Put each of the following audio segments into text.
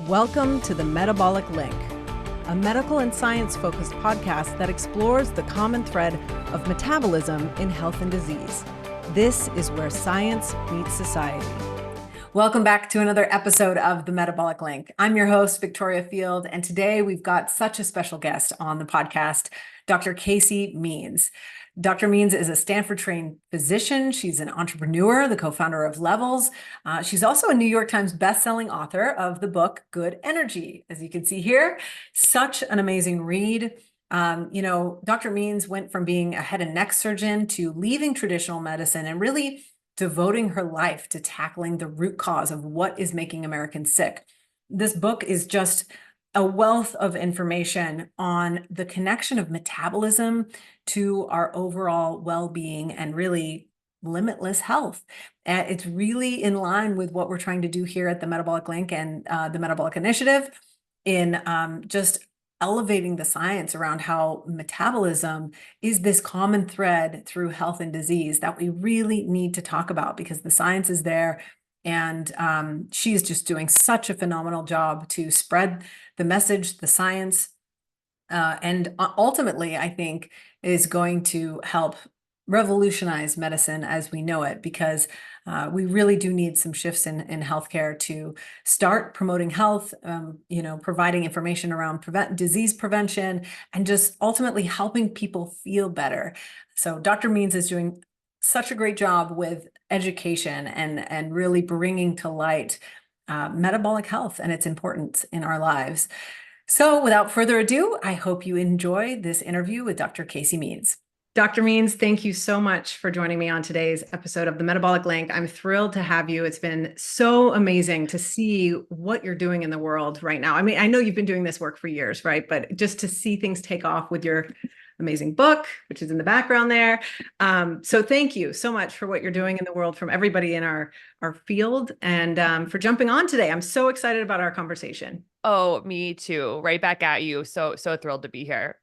Welcome to the Metabolic Link, a medical and science-focused podcast that explores the common thread of metabolism in health and disease. This is where science meets society. Welcome back to another episode of the Metabolic Link. I'm your host, Victoria Field, and today we've got such a special guest on the podcast, Dr. Casey Means. Dr. Means is a Stanford-trained physician. She's an entrepreneur, the co-founder of Levels. She's also a New York Times bestselling author of the book, Good Energy. As you can see here, such an amazing read. Dr. Means went from being a head and neck surgeon to leaving traditional medicine and really devoting her life to tackling the root cause of what is making Americans sick. This book is just a wealth of information on the connection of metabolism to our overall well-being and really limitless health. It's really in line with what we're trying to do here at the Metabolic Link and the Metabolic Initiative in just elevating the science around how metabolism is this common thread through health and disease that we really need to talk about because the science is there. And she is just doing such a phenomenal job to spread the message, the science, and ultimately, I think, is going to help revolutionize medicine as we know it, because we really do need some shifts in healthcare to start promoting health, providing information around disease prevention, and just ultimately helping people feel better. So Dr. Means is doing such a great job with education and really bringing to light metabolic health and its importance in our lives. So without further ado, I hope you enjoy this interview with Dr. Casey Means. Dr. Means, thank you so much for joining me on today's episode of the Metabolic Link. I'm thrilled to have you. It's been so amazing to see what you're doing in the world right now. I mean, I know you've been doing this work for years, right? But just to see things take off with your amazing book, which is in the background there. So thank you so much for what you're doing in the world from everybody in our field and for jumping on today. I'm so excited about our conversation. Oh, me too. Right back at you. So thrilled to be here.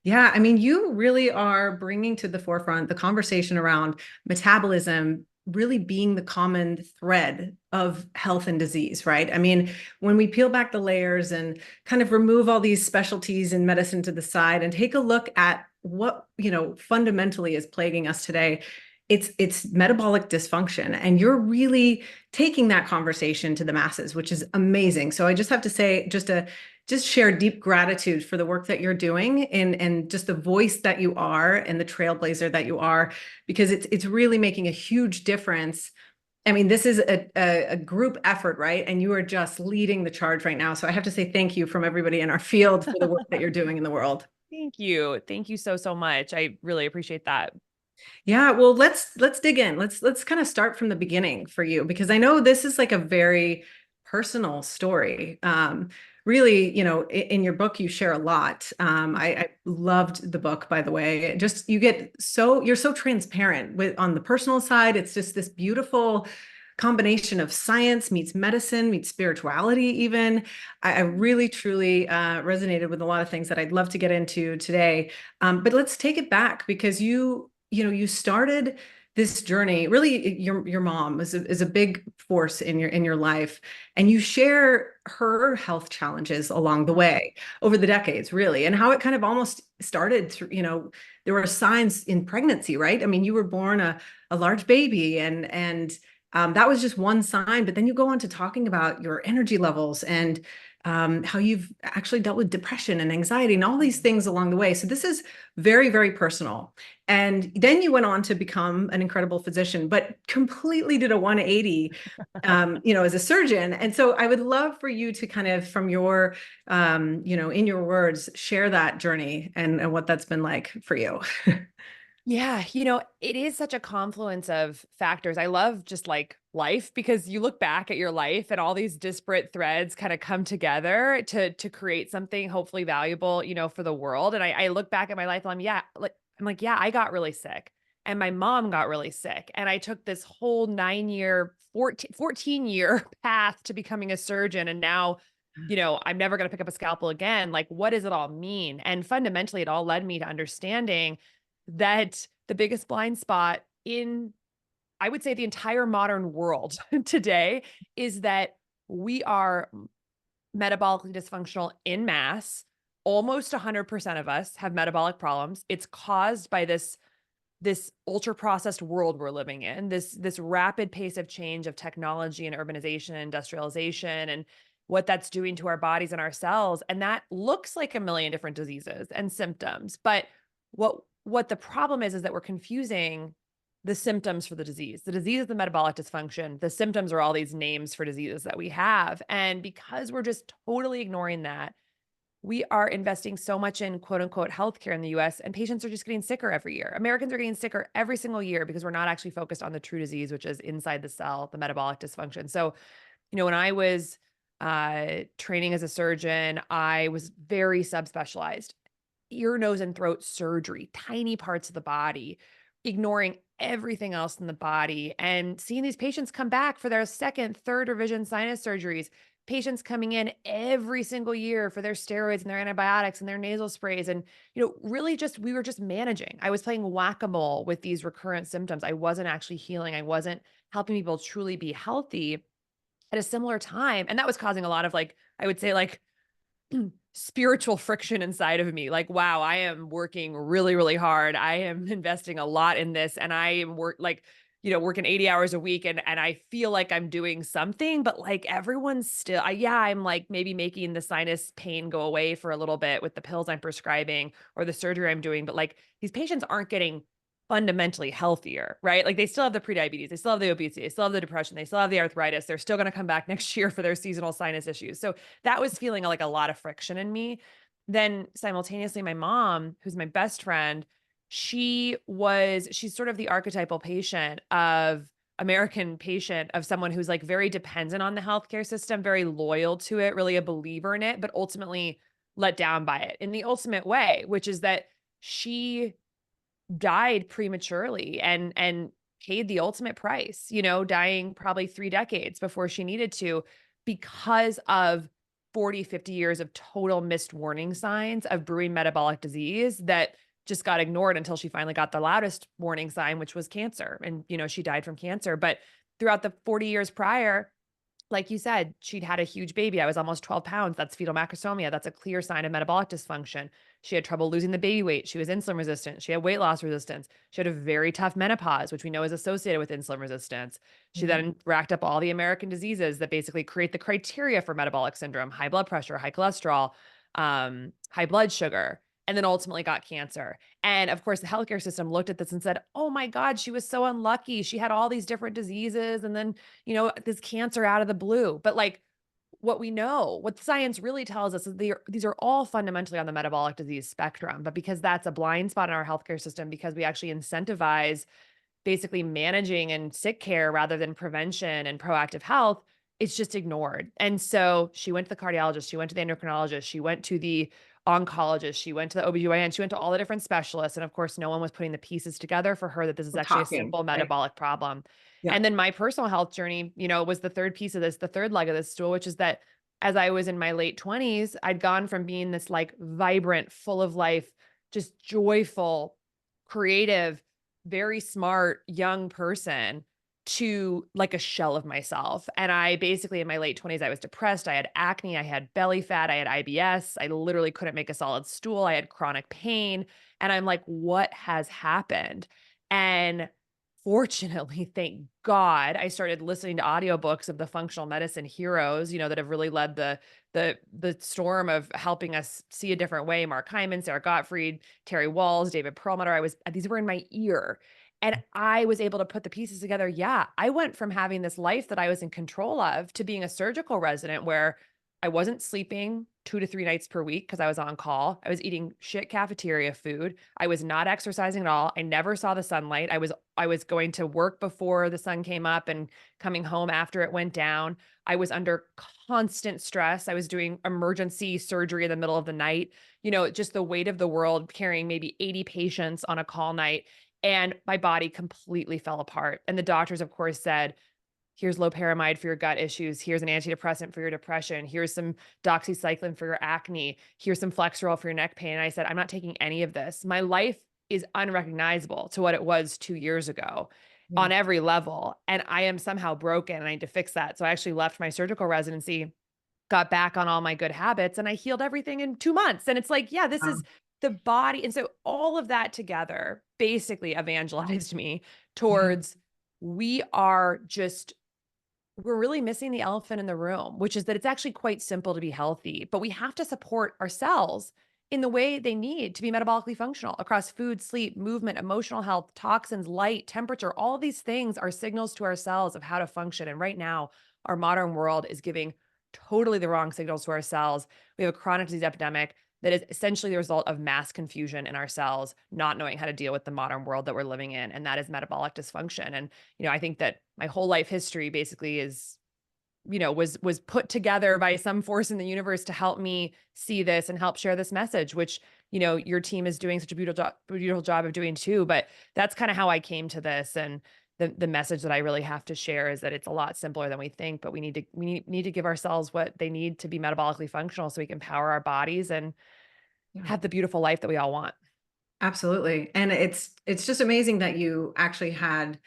Yeah, I mean, you really are bringing to the forefront the conversation around metabolism really being the common thread of health and disease, right? I mean, when we peel back the layers and kind of remove all these specialties in medicine to the side and take a look at what, fundamentally is plaguing us today, it's metabolic dysfunction. And you're really taking that conversation to the masses, which is amazing. So I just have to say, just share deep gratitude for the work that you're doing and just the voice that you are and the trailblazer that you are, because it's really making a huge difference. I mean, this is a group effort, right? And you are just leading the charge right now. So I have to say thank you from everybody in our field for the work that you're doing in the world. Thank you. Thank you so much. I really appreciate that. Yeah, well, let's dig in. Let's kind of start from the beginning for you, because I know this is like a very personal story. Really, in your book, you share a lot. I loved the book, by the way. Just you're so transparent on the personal side. It's just this beautiful combination of science meets medicine meets spirituality even. I really truly resonated with a lot of things that I'd love to get into today. But let's take it back, because you started this journey. Really, your mom is a big force in your life, and you share her health challenges along the way over the decades, really, and how it kind of almost started through, there were signs in pregnancy, right? I mean, you were born a large baby, and that was just one sign. But then you go on to talking about your energy levels and how you've actually dealt with depression and anxiety and all these things along the way. So this is very, very personal. And then you went on to become an incredible physician, but completely did a 180, as a surgeon. And so I would love for you to kind of, from your, in your words, share that journey and what that's been like for you. Yeah, it is such a confluence of factors. I love just like life, because you look back at your life and all these disparate threads kind of come together to create something hopefully valuable, for the world. And I look back at my life and I'm like, yeah, I got really sick and my mom got really sick. And I took this whole 9-year, 14-year path to becoming a surgeon. And now, I'm never going to pick up a scalpel again. Like, what does it all mean? And fundamentally, it all led me to understanding that the biggest blind spot in, I would say, the entire modern world today is that we are metabolically dysfunctional in mass. Almost 100% of us have metabolic problems. It's caused by this ultra processed world we're living in, this rapid pace of change of technology and urbanization and industrialization and what that's doing to our bodies and our cells. And that looks like a million different diseases and symptoms. But what the problem is that we're confusing the symptoms for the disease. The disease is the metabolic dysfunction. The symptoms are all these names for diseases that we have. And because we're just totally ignoring that, we are investing so much in quote unquote healthcare in the US, and patients are just getting sicker every year. Americans are getting sicker every single year because we're not actually focused on the true disease, which is inside the cell, the metabolic dysfunction. So, when I was training as a surgeon, I was very subspecialized, ear, nose, and throat surgery, tiny parts of the body, ignoring everything else in the body, and seeing these patients come back for their second, third revision sinus surgeries, patients coming in every single year for their steroids and their antibiotics and their nasal sprays. And, really just, we were just managing. I was playing whack-a-mole with these recurrent symptoms. I wasn't actually healing. I wasn't helping people truly be healthy at a similar time. And that was causing a lot of I would say spiritual friction inside of me. Like, wow, I am working really, really hard. I am investing a lot in this. And I am working 80 hours a week. And I feel like I'm doing something, but everyone's still, I'm maybe making the sinus pain go away for a little bit with the pills I'm prescribing or the surgery I'm doing. But these patients aren't getting fundamentally healthier, right? They still have the prediabetes, they still have the obesity, they still have the depression, they still have the arthritis. They're still going to come back next year for their seasonal sinus issues. So that was feeling like a lot of friction in me. Then simultaneously, my mom, who's my best friend, she's sort of the archetypal patient of American patient of someone who's very dependent on the healthcare system, very loyal to it, really a believer in it, but ultimately let down by it in the ultimate way, which is that she died prematurely and paid the ultimate price, dying probably 3 decades before she needed to because of 40, 50 years of total missed warning signs of brewing metabolic disease that just got ignored until she finally got the loudest warning sign, which was cancer. And, she died from cancer. But throughout the 40 years prior, like you said, she'd had a huge baby. I was almost 12 pounds. That's fetal macrosomia. That's a clear sign of metabolic dysfunction. She had trouble losing the baby weight. She was insulin resistant. She had weight loss resistance. She had a very tough menopause, which we know is associated with insulin resistance. She Mhm. then racked up all the American diseases that basically create the criteria for metabolic syndrome: high blood pressure, high cholesterol, high blood sugar, and then ultimately got cancer. And of course, the healthcare system looked at this and said, oh my God, she was so unlucky. She had all these different diseases. And then this cancer out of the blue. But what we know, what science really tells us is these are all fundamentally on the metabolic disease spectrum. But because that's a blind spot in our healthcare system, because we actually incentivize basically managing and sick care rather than prevention and proactive health, it's just ignored. And so she went to the cardiologist, she went to the endocrinologist, she went to the oncologist, she went to the OBGYN, she went to all the different specialists. And of course, no one was putting the pieces together for her that this is We're actually a talking, simple right? metabolic problem. Yeah. And then my personal health journey, was the third piece of this, the third leg of this stool, which is that as I was in my late 20s, I'd gone from being this vibrant, full of life, just joyful, creative, very smart young person to a shell of myself. And I basically, in my late 20s, I was depressed. I had acne, I had belly fat, I had IBS. I literally couldn't make a solid stool. I had chronic pain. And I'm like, what has happened? And fortunately, thank God, I started listening to audiobooks of the functional medicine heroes, that have really led the storm of helping us see a different way. Mark Hyman, Sarah Gottfried, Terry Walls, David Perlmutter. These were in my ear. And I was able to put the pieces together. Yeah, I went from having this life that I was in control of to being a surgical resident where I wasn't sleeping 2 to 3 nights per week because I was on call. I was eating shit cafeteria food. I was not exercising at all. I never saw the sunlight. I was going to work before the sun came up and coming home after it went down. I was under constant stress. I was doing emergency surgery in the middle of the night. Just the weight of the world, carrying maybe 80 patients on a call night. And my body completely fell apart. And the doctors, of course, said, here's loperamide for your gut issues. Here's an antidepressant for your depression. Here's some doxycycline for your acne. Here's some Flexeril for your neck pain. And I said, I'm not taking any of this. My life is unrecognizable to what it was 2 years ago Yeah. on every level. And I am somehow broken and I need to fix that. So I actually left my surgical residency got back on all my good habits, and I healed everything in 2 months. And it's like, yeah, this is Um, the body. And so all of that together basically evangelized me yeah. towards we are just we're really missing the elephant in the room, which is that it's actually quite simple to be healthy, but we have to support our cells in the way they need to be metabolically functional across food, sleep, movement, emotional health, toxins, light, temperature. All these things are signals to our cells of how to function. And right now, our modern world is giving totally the wrong signals to our cells. We have a chronic disease epidemic that is essentially the result of mass confusion in our cells, not knowing how to deal with the modern world that we're living in. And that is metabolic dysfunction. And I think that my whole life history basically is, was put together by some force in the universe to help me see this and help share this message, which, your team is doing such a beautiful job of doing too. But that's kind of how I came to this. And the message that I really have to share is that it's a lot simpler than we think, but we need to give ourselves what they need to be metabolically functional so we can power our bodies and Yeah. have the beautiful life that we all want. Absolutely. And it's just amazing that you actually had,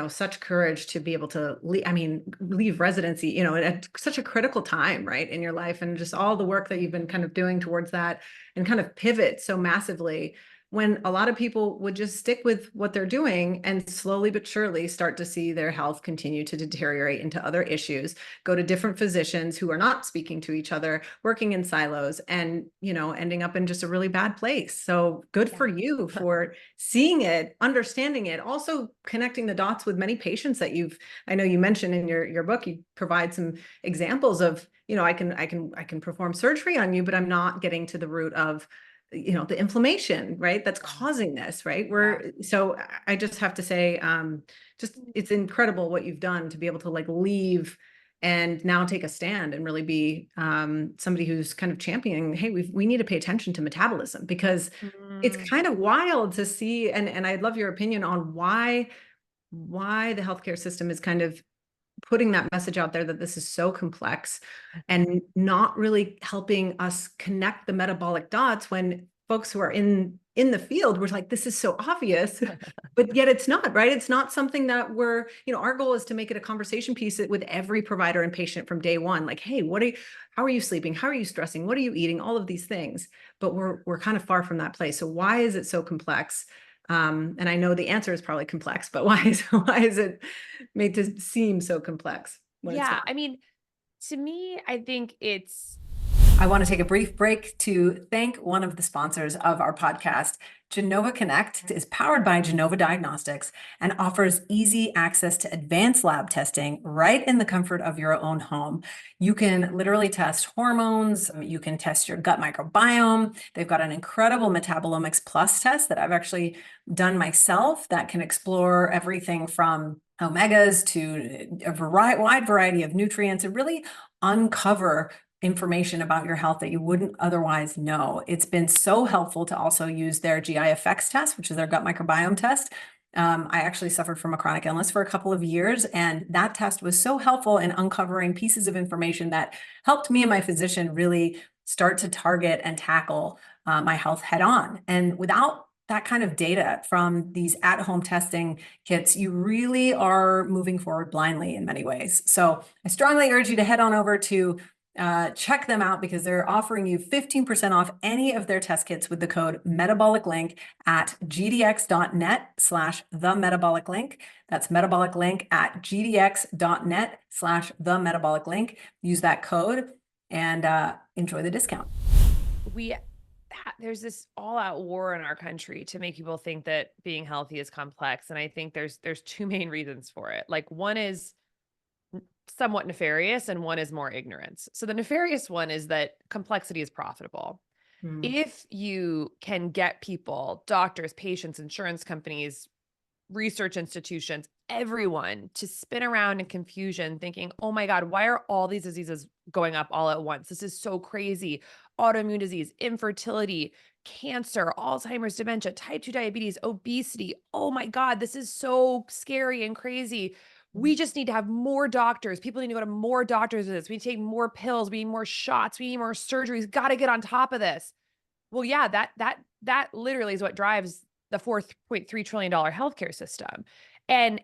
such courage to be able to leave residency, at such a critical time, right, in your life, and just all the work that you've been kind of doing towards that and kind of pivot so massively when a lot of people would just stick with what they're doing and slowly but surely start to see their health continue to deteriorate into other issues, go to different physicians who are not speaking to each other, working in silos, and ending up in just a really bad place. So good Yeah. for you for seeing it, understanding it, also connecting the dots with many patients that I know you mentioned in your book, you provide some examples of, I can perform surgery on you, but I'm not getting to the root of the inflammation, right, that's Yeah. causing this, right, Yeah. I just have to say, just it's incredible what you've done to be able to like leave and now take a stand and really be somebody who's kind of championing, hey, we need to pay attention to metabolism, because it's Mm. kind of wild to see, and I'd love your opinion on why the healthcare system is kind of putting that message out there that this is so complex and not really helping us connect the metabolic dots when folks who are in the field were like, this is so obvious, but yet it's not, right? It's not something that our goal is to make it a conversation piece with every provider and patient from day one. Like, hey, how are you sleeping? How are you stressing? What are you eating? All of these things, but we're kind of far from that place. So why is it so complex? And I know the answer is probably complex, but why is it made to seem so complex when it's Yeah. not? I mean, to me, I think it's I want to take a brief break to thank one of the sponsors of our podcast. Genova Connect is powered by Genova Diagnostics and offers easy access to advanced lab testing right in the comfort of your own home. You can literally test hormones, you can test your gut microbiome. They've got an incredible Metabolomics Plus test that I've actually done myself that can explore everything from omegas to wide variety of nutrients and really uncover information about your health that you wouldn't otherwise know. It's been so helpful to also use their GI effects test, which is their gut microbiome test. I actually suffered from a chronic illness for a couple of years, and that test was so helpful in uncovering pieces of information that helped me and my physician really start to target and tackle my health head on. And without that kind of data from these at-home testing kits, you really are moving forward blindly in many ways. So I strongly urge you to head on over to check them out, because they're offering you 15% off any of their test kits with the code Metabolic Link at gdx.net/the Metabolic Link. That's Metabolic Link at gdx.net/the Metabolic Link. Use that code and enjoy the discount. we there's this all-out war in our country to make people think that being healthy is complex. And I think there's two main reasons for it. Like, one is somewhat nefarious and one is more ignorance. So the nefarious one is that complexity is profitable. Mm. If you can get people, doctors, patients, insurance companies, research institutions, everyone to spin around in confusion thinking, oh my God, why are all these diseases going up all at once? This is so crazy. Autoimmune disease, infertility, cancer, Alzheimer's, dementia, type 2 diabetes, obesity. Oh my God, this is so scary and crazy. We just need to have more doctors. People need to go to more doctors with this. We need to take more pills. We need more shots. We need more surgeries. Got to get on top of this. Well, yeah, that literally is what drives the $4.3 trillion healthcare system. And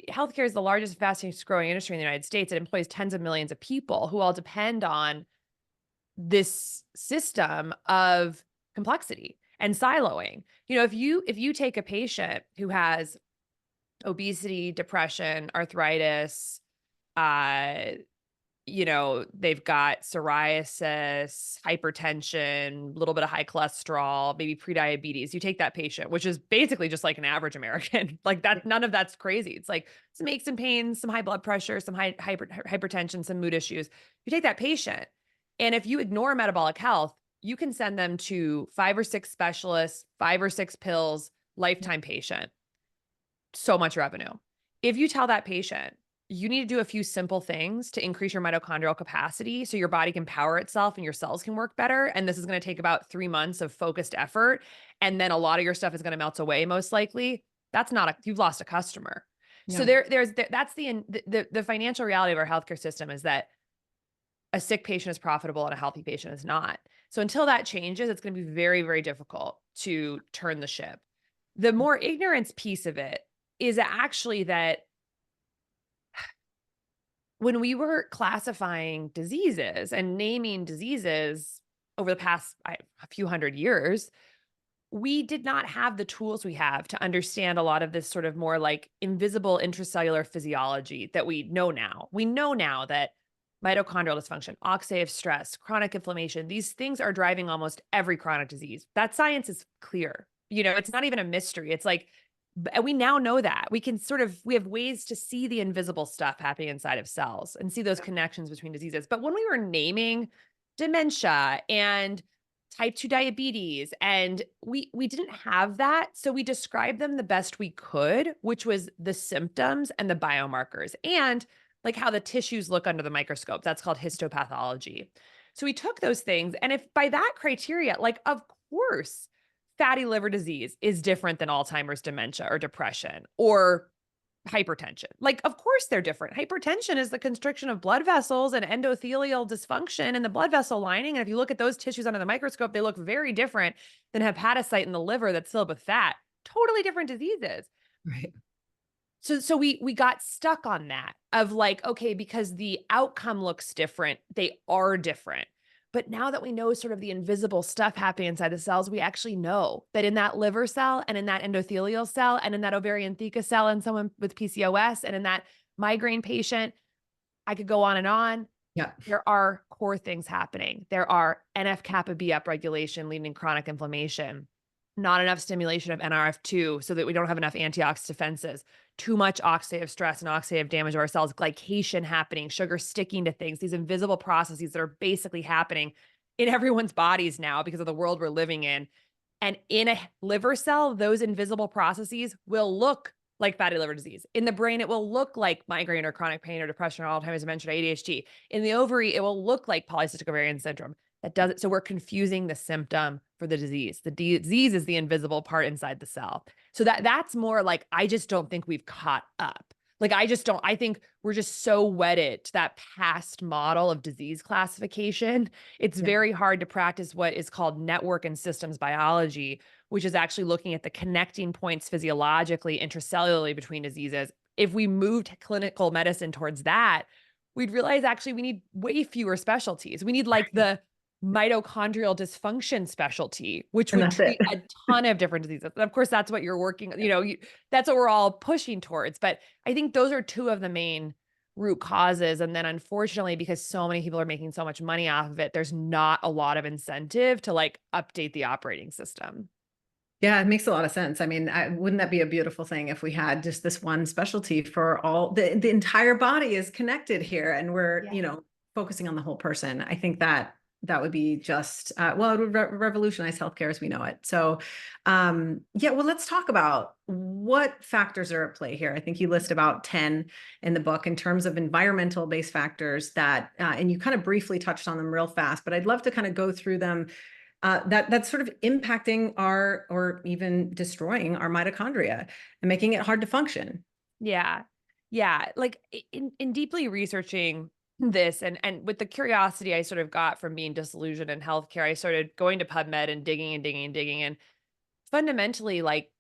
healthcare is the largest, fastest growing industry in the United States. It employs tens of millions of people who all depend on this system of complexity and siloing. If you take a patient who has obesity, depression, arthritis, uh, they've got psoriasis, hypertension, a little bit of high cholesterol, maybe prediabetes. You take that patient, which is basically just like an average American, like that, none of that's crazy. It's like some aches and pains, some high blood pressure, some hypertension, some mood issues. You take that patient, and if you ignore metabolic health, you can send them to 5 or 6 specialists, 5 or 6 pills, lifetime patient. So much revenue. If you tell that patient, you need to do a few simple things to increase your mitochondrial capacity so your body can power itself and your cells can work better. And this is going to take about 3 months of focused effort. And then a lot of your stuff is going to melt away, most likely. You've lost a customer. Yeah. So that's the financial reality of our healthcare system, is that a sick patient is profitable and a healthy patient is not. So until that changes, it's going to be very, very difficult to turn the ship. The more ignorance piece of it is actually that when we were classifying diseases and naming diseases over the past a few hundred years, we did not have the tools we have to understand a lot of this sort of more like invisible intracellular physiology that we know now. We know now that mitochondrial dysfunction, oxidative stress, chronic inflammation, these things are driving almost every chronic disease. That science is clear. It's not even a mystery. It's like, and we now know that we have ways to see the invisible stuff happening inside of cells and see those connections between diseases. But when we were naming dementia and type 2 diabetes, and we didn't have that. So we described them the best we could, which was the symptoms and the biomarkers and like how the tissues look under the microscope. That's called histopathology. So we took those things. And if by that criteria, like, of course, fatty liver disease is different than Alzheimer's, dementia, or depression, or hypertension. Like, of course they're different. Hypertension is the constriction of blood vessels and endothelial dysfunction in the blood vessel lining. And if you look at those tissues under the microscope, they look very different than hepatocyte in the liver that's filled with fat. Totally different diseases. Right. So we got stuck on that of like, okay, because the outcome looks different, they are different. But now that we know sort of the invisible stuff happening inside the cells, we actually know that in that liver cell and in that endothelial cell and in that ovarian theca cell in someone with PCOS and in that migraine patient, I could go on and on. Yeah. There are core things happening. There are NF-kappa B upregulation leading to chronic inflammation, not enough stimulation of NRF2 so that we don't have enough antioxidant defenses, too much oxidative stress and oxidative damage to our cells, glycation happening, sugar sticking to things, these invisible processes that are basically happening in everyone's bodies now because of the world we're living in. And in a liver cell, those invisible processes will look like fatty liver disease. In the brain, it will look like migraine or chronic pain or depression or Alzheimer's, dementia, or ADHD. In the ovary, it will look like polycystic ovarian syndrome. That does it. So we're confusing the symptom for the disease. The disease is the invisible part inside the cell. So that's more like, I just don't think we've caught up. Like, I think we're just so wedded to that past model of disease classification. It's very hard to practice what is called network and systems biology, which is actually looking at the connecting points physiologically, intracellularly between diseases. If we moved clinical medicine towards that, we'd realize actually we need way fewer specialties. We need like the mitochondrial dysfunction specialty, which would treat a ton of different diseases. And of course, that's what you're working, that's what we're all pushing towards. But I think those are two of the main root causes. And then unfortunately, because so many people are making so much money off of it, there's not a lot of incentive to like update the operating system. Yeah, it makes a lot of sense. I mean, wouldn't that be a beautiful thing if we had just this one specialty for all the entire body is connected here and we're, focusing on the whole person. I think that would be just, it would revolutionize healthcare as we know it. So, well, let's talk about what factors are at play here. I think you list about 10 in the book in terms of environmental based factors that, and you kind of briefly touched on them real fast, but I'd love to kind of go through them. That's sort of impacting or even destroying our mitochondria and making it hard to function. Yeah. Like in deeply researching this and with the curiosity I sort of got from being disillusioned in healthcare, I started going to PubMed and digging. And fundamentally, like,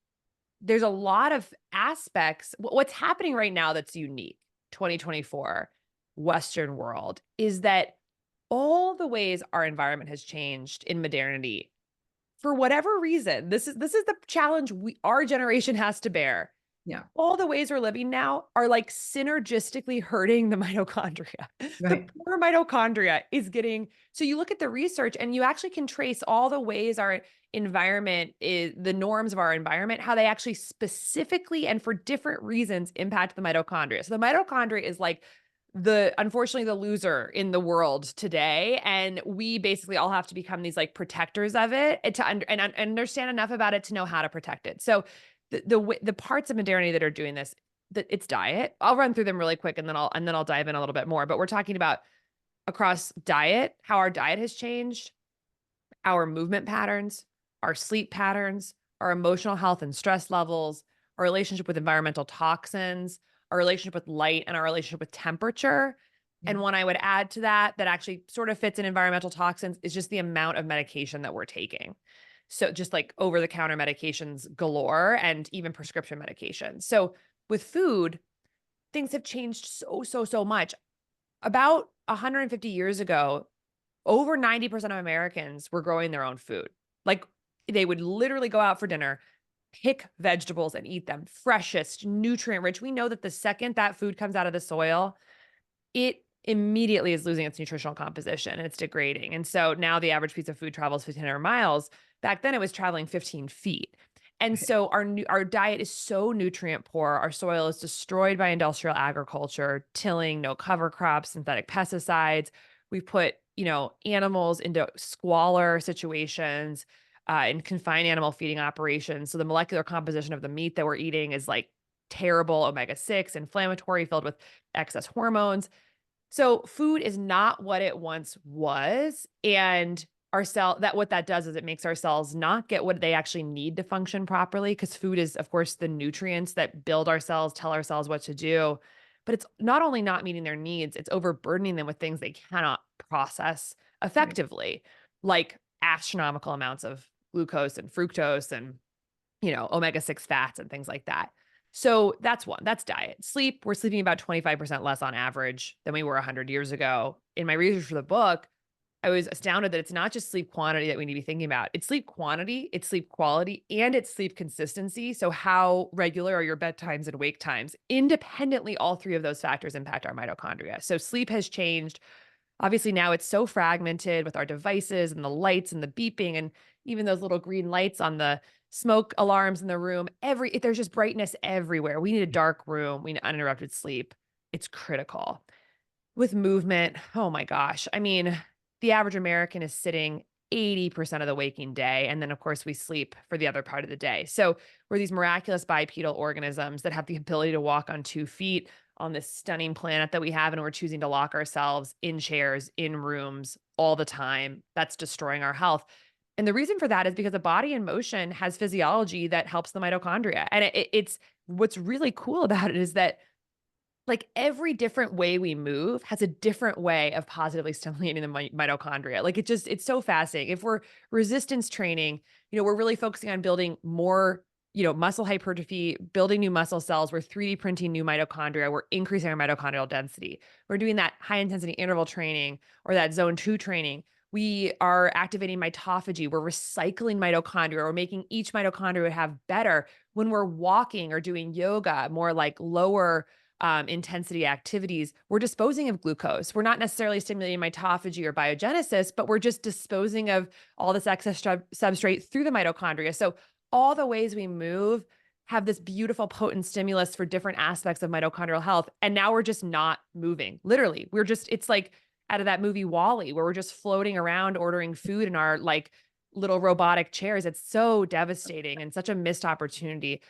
there's a lot of aspects. What's happening right now that's unique, 2024 Western world, is that all the ways our environment has changed in modernity, for whatever reason, this is the challenge our generation has to bear. Yeah. All the ways we're living now are like synergistically hurting the mitochondria. The Right. poor mitochondria is getting, so you look at the research and you actually can trace all the ways our environment is, the norms of our environment, how they actually specifically and for different reasons impact the mitochondria. So the mitochondria is like unfortunately the loser in the world today. And we basically all have to become these like protectors of it and and understand enough about it to know how to protect it. So the parts of modernity that are doing this, that it's diet. I'll run through them really quick and then I'll dive in a little bit more. But we're talking about across diet, how our diet has changed, our movement patterns, our sleep patterns, our emotional health and stress levels, our relationship with environmental toxins, our relationship with light, and our relationship with temperature. Yeah. And one I would add to that, that actually sort of fits in environmental toxins, is just the amount of medication that we're taking. So just like over the counter medications galore and even prescription medications. So with food, things have changed so much. About 150 years ago, over 90% of Americans were growing their own food. Like they would literally go out for dinner, pick vegetables and eat them, freshest, nutrient rich. We know that the second that food comes out of the soil, it immediately is losing its nutritional composition and it's degrading. And so now the average piece of food travels 1,500 miles. Back then it was traveling 15 feet. And Right. so our diet is so nutrient poor. Our soil is destroyed by industrial agriculture, tilling, no cover crops, synthetic pesticides. We put, animals into squalor situations, in confined animal feeding operations. So the molecular composition of the meat that we're eating is like terrible, omega-6, inflammatory, filled with excess hormones. So food is not what it once was. And what that does is it makes our cells not get what they actually need to function properly. Because food is, of course, the nutrients that build our cells, tell our cells what to do. But it's not only not meeting their needs, it's overburdening them with things they cannot process Right. effectively, like astronomical amounts of glucose and fructose and omega-6 fats and things like that. So that's one. That's diet. Sleep, we're sleeping about 25% less on average than we were 100 years ago. In my research for the book, I was astounded that it's not just sleep quantity that we need to be thinking about. It's sleep quantity, it's sleep quality, and it's sleep consistency. So how regular are your bedtimes and wake times? Independently, all three of those factors impact our mitochondria. So sleep has changed. Obviously, now it's so fragmented with our devices and the lights and the beeping and even those little green lights on the smoke alarms in the room. There's just brightness everywhere. We need a dark room. We need uninterrupted sleep. It's critical. With movement, oh my gosh. I mean, the average American is sitting 80% of the waking day. And then, of course, we sleep for the other part of the day. So we're these miraculous bipedal organisms that have the ability to walk on 2 feet on this stunning planet that we have. And we're choosing to lock ourselves in chairs, in rooms all the time. That's destroying our health. And the reason for that is because the body in motion has physiology that helps the mitochondria. And it's what's really cool about it is that like every different way we move has a different way of positively stimulating the mitochondria. Like it's so fascinating. If we're resistance training, we're really focusing on building more, muscle hypertrophy, building new muscle cells. We're 3D printing new mitochondria. We're increasing our mitochondrial density. We're doing that high intensity interval training or that zone 2 training. We are activating mitophagy. We're recycling mitochondria. We're making each mitochondria have better. When we're walking or doing yoga, more like lower intensity activities, we're disposing of glucose. We're not necessarily stimulating mitophagy or biogenesis, but we're just disposing of all this excess substrate through the mitochondria. So all the ways we move have this beautiful potent stimulus for different aspects of mitochondrial health. And now we're just not moving. Literally, it's like out of that movie Wall-E, where we're just floating around ordering food in our like little robotic chairs. It's so devastating and such a missed opportunity.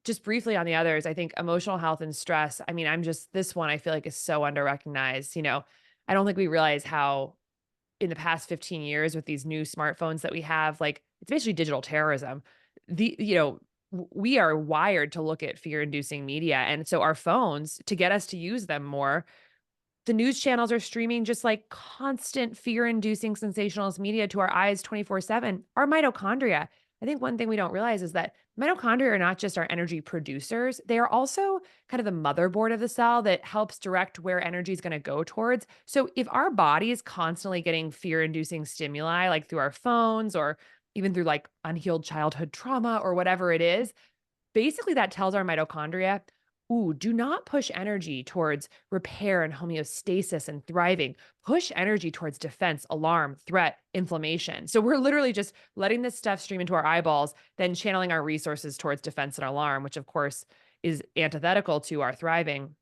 Just briefly on the others, I think emotional health and stress. I mean, this one I feel like is so under-recognized. I don't think we realize how in the past 15 years with these new smartphones that we have, like it's basically digital terrorism. We are wired to look at fear-inducing media. And so our phones, to get us to use them more, the news channels are streaming just like constant fear-inducing sensationalist media to our eyes 24/7. Our mitochondria I think one thing we don't realize is that mitochondria are not just our energy producers, they are also kind of the motherboard of the cell that helps direct where energy is going to go towards. So if our body is constantly getting fear-inducing stimuli, like through our phones or even through like unhealed childhood trauma or whatever it is, basically that tells our mitochondria, ooh, do not push energy towards repair and homeostasis and thriving. Push energy towards defense, alarm, threat, inflammation. So we're literally just letting this stuff stream into our eyeballs, then channeling our resources towards defense and alarm, which of course is antithetical to our thriving.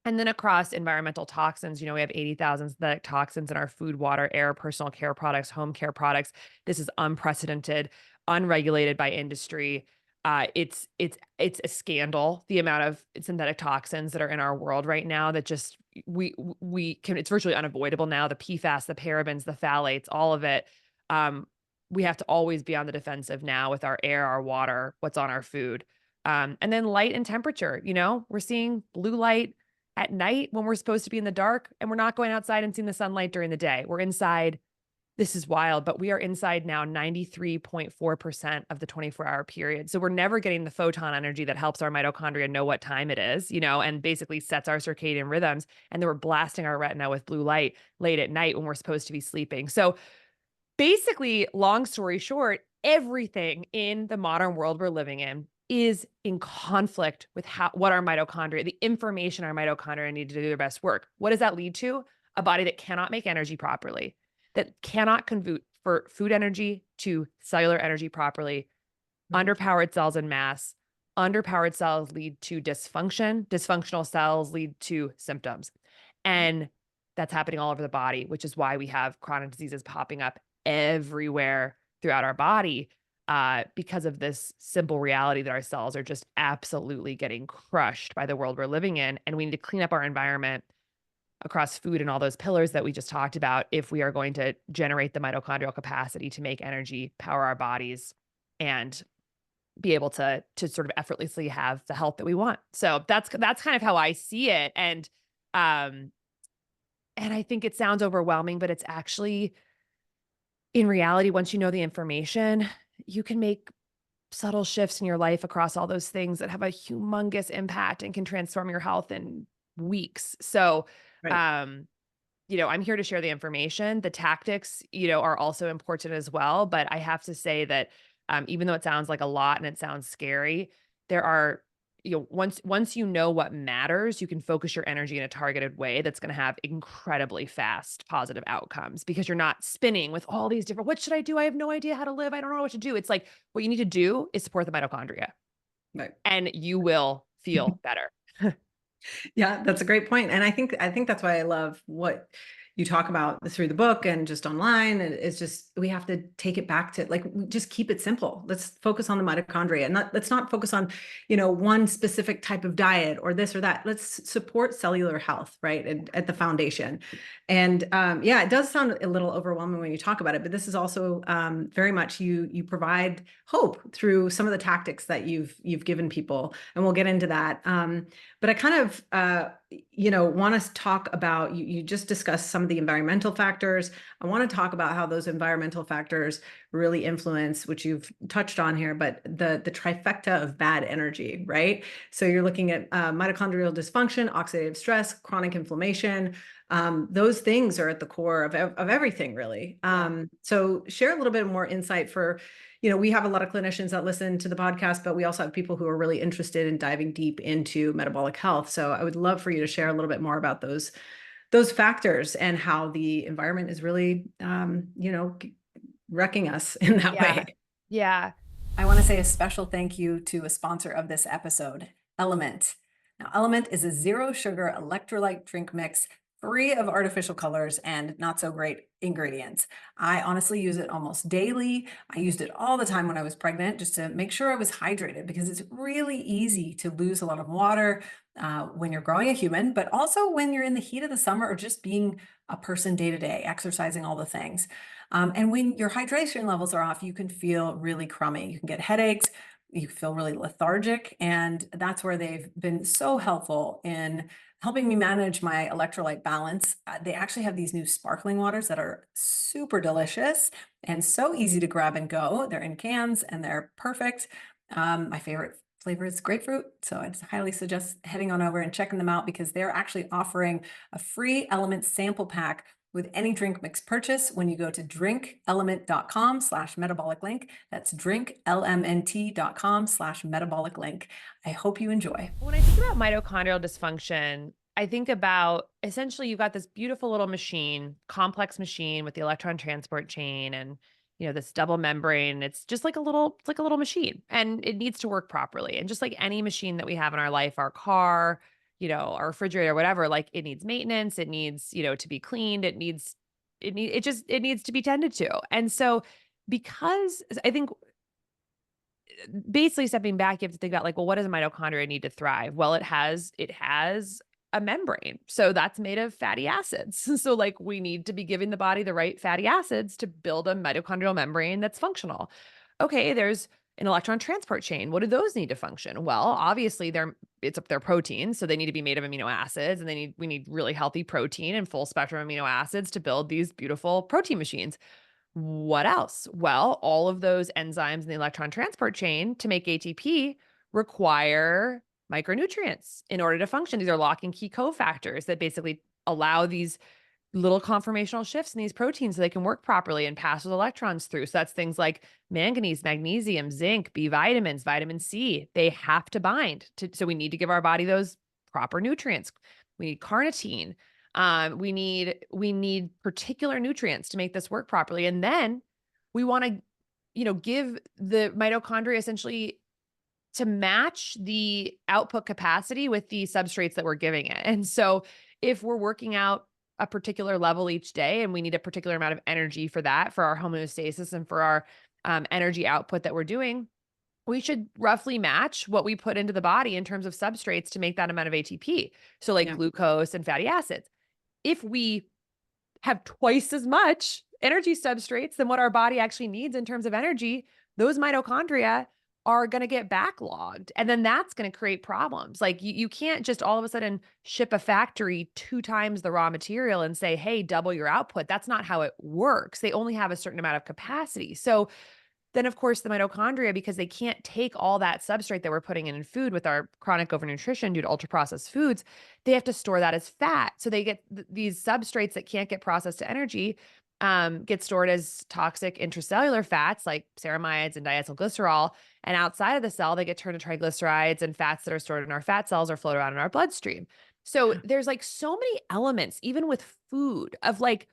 And then across environmental toxins, we have 80,000 synthetic toxins in our food, water, air, personal care products, home care products. This is unprecedented, unregulated by industry. It's a scandal, the amount of synthetic toxins that are in our world right now that just we can, it's virtually unavoidable now. The PFAS, the parabens, the phthalates, all of it. Um, we have to always be on the defensive now with our air, our water, what's on our food. And then light and temperature, we're seeing blue light at night when we're supposed to be in the dark, and we're not going outside and seeing the sunlight during the day. We're inside. This is wild, but we are inside now 93.4% of the 24-hour period. So we're never getting the photon energy that helps our mitochondria know what time it is, and basically sets our circadian rhythms. And then we're blasting our retina with blue light late at night when we're supposed to be sleeping. So basically, long story short, everything in the modern world we're living in is in conflict with what our mitochondria, the information our mitochondria need to do their best work. What does that lead to? A body that cannot make energy properly, that cannot convert food energy to cellular energy properly, underpowered cells in mass. Underpowered cells lead to dysfunction. Dysfunctional cells lead to symptoms. And that's happening all over the body, which is why we have chronic diseases popping up everywhere throughout our body, because of this simple reality that our cells are just absolutely getting crushed by the world we're living in. And we need to clean up our environment across food and all those pillars that we just talked about if we are going to generate the mitochondrial capacity to make energy, power our bodies, and be able to sort of effortlessly have the health that we want. So that's kind of how I see it. And I think it sounds overwhelming, but it's actually, in reality, once you know the information, you can make subtle shifts in your life across all those things that have a humongous impact and can transform your health in weeks. So, Right. I'm here to share the information. The tactics, are also important as well. But I have to say that, even though it sounds like a lot and it sounds scary, there are, once you know what matters, you can focus your energy in a targeted way that's going to have incredibly fast positive outcomes, because you're not spinning with all these different, what should I do? I have no idea how to live. I don't know what to do. It's like, what you need to do is support the mitochondria, Right. and you will feel better. Yeah, that's a great point. And I think that's why I love what you talk about through the book and just online. And it's just, we have to take it back to, like, just keep it simple. Let's focus on the mitochondria, and let's not focus on, one specific type of diet or this or that. Let's support cellular health, right? At the foundation. And yeah, it does sound a little overwhelming when you talk about it, but this is also very much, you provide hope through some of the tactics that you've given people. And we'll get into that. But I kind of, want to talk about, you just discussed some of the environmental factors. I want to talk about how those environmental factors really influence, which you've touched on here, but the trifecta of bad energy, right? So you're looking at mitochondrial dysfunction, oxidative stress, chronic inflammation. Those things are at the core of everything, really. So share a little bit more insight for, we have a lot of clinicians that listen to the podcast, but we also have people who are really interested in diving deep into metabolic health. So I would love for you to share a little bit more about those factors and how the environment is really, wrecking us in that Yeah. way. Yeah. I want to say a special thank you to a sponsor of this episode, Element. Now, Element is a zero sugar electrolyte drink mix, free of artificial colors and not so great ingredients. I honestly use it almost daily. I used it all the time when I was pregnant, just to make sure I was hydrated, because it's really easy to lose a lot of water when you're growing a human, but also when you're in the heat of the summer or just being a person day to day, exercising, all the things. And when your hydration levels are off, you can feel really crummy. You can get headaches. You feel really lethargic. And that's where they've been so helpful in helping me manage my electrolyte balance. They actually have these new sparkling waters that are super delicious and so easy to grab and go. They're in cans and they're perfect. My favorite flavor is grapefruit. So I just highly suggest heading on over and checking them out because they're actually offering a free element sample pack with any drink mix purchase when you go to drinkelement.com/metabolic link. That's drinklmnt.com/metabolic link. I hope you enjoy. When I think about mitochondrial dysfunction, I think about essentially you've got this beautiful little machine, complex machine with the electron transport chain and this double membrane. It's like a little machine and it needs to work properly. And just like any machine that we have in our life, our car, our refrigerator, whatever, like it needs maintenance, it needs, to be cleaned, it needs to be tended to. And so because I think basically stepping back, you have to think about like, well, what does a mitochondria need to thrive? Well, it has a membrane. So that's made of fatty acids. So like we need to be giving the body the right fatty acids to build a mitochondrial membrane that's functional. Okay, there's an electron transport chain. What do those need to function? Well, obviously they're proteins, so they need to be made of amino acids and we need really healthy protein and full spectrum amino acids to build these beautiful protein machines. What else? Well, all of those enzymes in the electron transport chain to make ATP require micronutrients in order to function. These are lock and key cofactors that basically allow these little conformational shifts in these proteins so they can work properly and pass those electrons through. So that's things like manganese, magnesium, zinc, B vitamins, vitamin C. They have to bind so we need to give our body those proper nutrients. We need carnitine. We need particular nutrients to make this work properly. And then we want to, give the mitochondria essentially to match the output capacity with the substrates that we're giving it. And so if we're working out a particular level each day and we need a particular amount of energy for that, for our homeostasis and for our energy output that we're doing, we should roughly match what we put into the body in terms of substrates to make that amount of ATP. So like Yeah. glucose and fatty acids. If we have twice as much energy substrates than what our body actually needs in terms of energy, those mitochondria are going to get backlogged. And then that's going to create problems. Like you can't just all of a sudden ship a factory 2 times the raw material and say, hey, double your output. That's not how it works. They only have a certain amount of capacity. So then, of course, the mitochondria, because they can't take all that substrate that we're putting in food with our chronic overnutrition due to ultra processed foods, they have to store that as fat. So they get these substrates that can't get processed to energy, get stored as toxic intracellular fats like ceramides and diacylglycerol. And outside of the cell, they get turned to triglycerides and fats that are stored in our fat cells or float around in our bloodstream. So there's like so many elements, even with food, of like,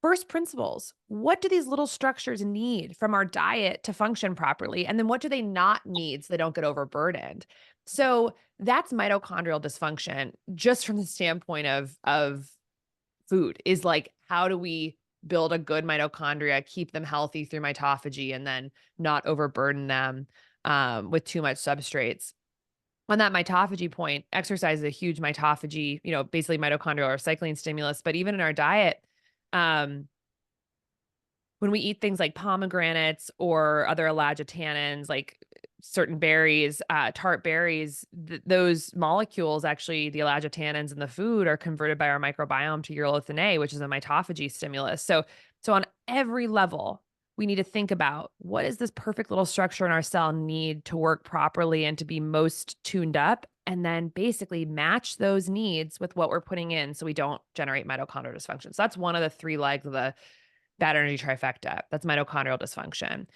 first principles, what do these little structures need from our diet to function properly? And then what do they not need so they don't get overburdened? So that's mitochondrial dysfunction just from the standpoint of food is like, how do we build a good mitochondria, keep them healthy through mitophagy, and then not overburden them with too much substrates? On that mitophagy point, exercise is a huge mitophagy, basically mitochondrial recycling stimulus. But even in our diet, um, when we eat things like pomegranates or other elagitannins, like certain berries, tart berries, those molecules, actually, the elagitannins in the food are converted by our microbiome to urolithin A, which is a mitophagy stimulus. So on every level, we need to think about what does this perfect little structure in our cell need to work properly and to be most tuned up, and then basically match those needs with what we're putting in so we don't generate mitochondrial dysfunction. So that's one of the 3 legs of the bad energy trifecta. That's mitochondrial dysfunction.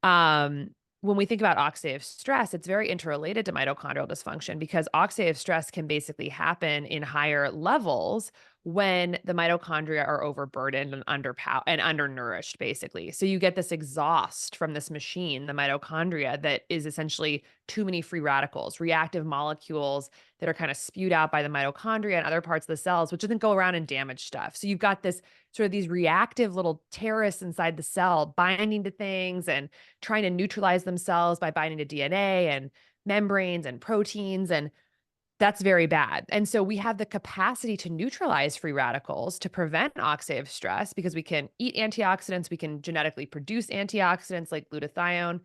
When we think about oxidative stress, it's very interrelated to mitochondrial dysfunction because oxidative stress can basically happen in higher levels when the mitochondria are overburdened and undernourished, basically. So you get this exhaust from this machine, the mitochondria, that is essentially too many free radicals, reactive molecules that are kind of spewed out by the mitochondria and other parts of the cells, which then go around and damage stuff. So you've got this sort of these reactive little terrorists inside the cell binding to things and trying to neutralize themselves by binding to DNA and membranes and proteins. And that's very bad. And so we have the capacity to neutralize free radicals to prevent oxidative stress because we can eat antioxidants. We can genetically produce antioxidants like glutathione.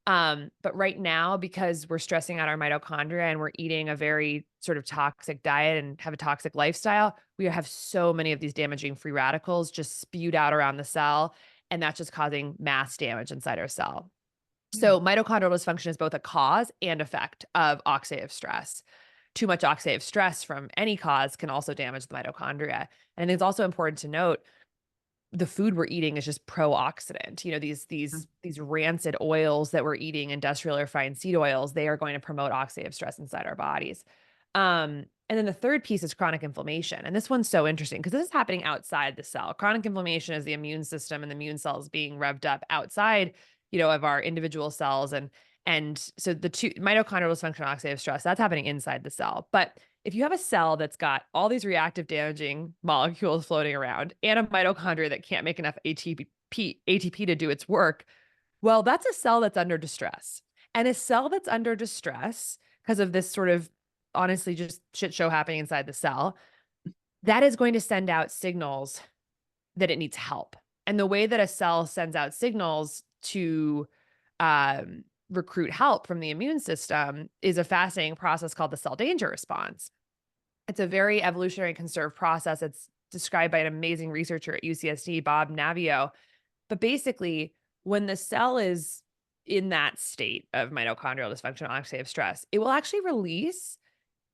But right now, because we're stressing out our mitochondria and we're eating a very sort of toxic diet and have a toxic lifestyle, we have so many of these damaging free radicals just spewed out around the cell. And that's just causing mass damage inside our cell. Yeah. So mitochondrial dysfunction is both a cause and effect of oxidative stress. Too much oxidative stress from any cause can also damage the mitochondria. And it's also important to note the food we're eating is just pro-oxidant. You know, these rancid oils that we're eating, industrial or refined seed oils, they are going to promote oxidative stress inside our bodies. And then the third piece is chronic inflammation. And this one's so interesting because this is happening outside the cell. Chronic inflammation is the immune system and the immune cells being revved up outside, of our individual cells. And so the two mitochondrial dysfunction, oxidative stress, that's happening inside the cell. But if you have a cell that's got all these reactive damaging molecules floating around and a mitochondria that can't make enough ATP to do its work, well, that's a cell that's under distress. And a cell that's under distress because of this sort of honestly just shit show happening inside the cell, that is going to send out signals that it needs help. And the way that a cell sends out signals to recruit help from the immune system is a fascinating process called the cell danger response. It's a very evolutionary conserved process. It's described by an amazing researcher at UCSD, Bob Navio. But basically, when the cell is in that state of mitochondrial dysfunction, oxidative stress, it will actually release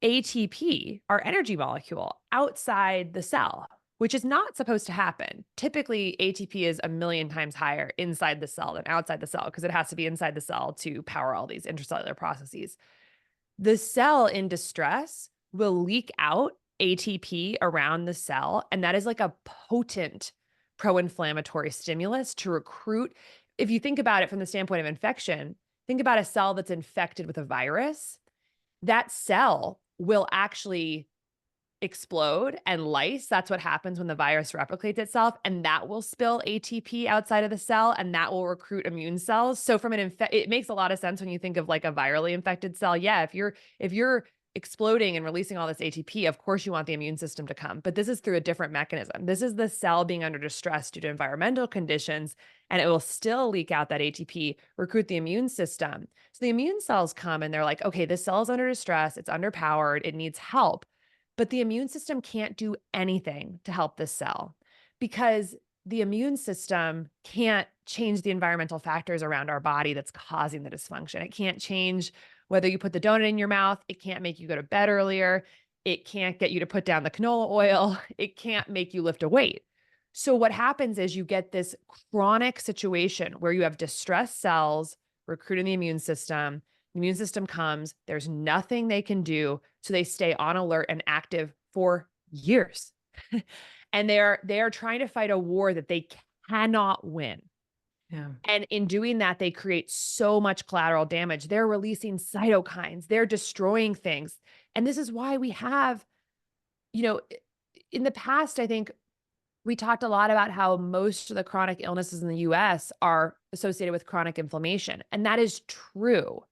ATP, our energy molecule, outside the cell, which is not supposed to happen. Typically, ATP is a million times higher inside the cell than outside the cell because it has to be inside the cell to power all these intracellular processes. The cell in distress will leak out ATP around the cell, and that is like a potent pro-inflammatory stimulus to recruit. If you think about it from the standpoint of infection, think about a cell that's infected with a virus. That cell will actually explode and lyse. That's what happens when the virus replicates itself, and that will spill ATP outside of the cell, and that will recruit immune cells. So from it makes a lot of sense when you think of like a virally infected cell. Yeah, if you're exploding and releasing all this ATP, of course you want the immune system to come, but this is through a different mechanism. This is the cell being under distress due to environmental conditions, and it will still leak out that ATP, recruit the immune system. So the immune cells come and they're like, okay, this cell is under distress, it's underpowered, it needs help. But the immune system can't do anything to help this cell because the immune system can't change the environmental factors around our body that's causing the dysfunction. It can't change whether you put the donut in your mouth. It can't make you go to bed earlier. It can't get you to put down the canola oil. It can't make you lift a weight. So what happens is you get this chronic situation where you have distressed cells recruiting the immune system. The immune system comes, there's nothing they can do. So they stay on alert and active for years. And they are trying to fight a war that they cannot win. Yeah. And in doing that, they create so much collateral damage. They're releasing cytokines, they're destroying things. And this is why we have, in the past, I think we talked a lot about how most of the chronic illnesses in the US are associated with chronic inflammation. And that is true.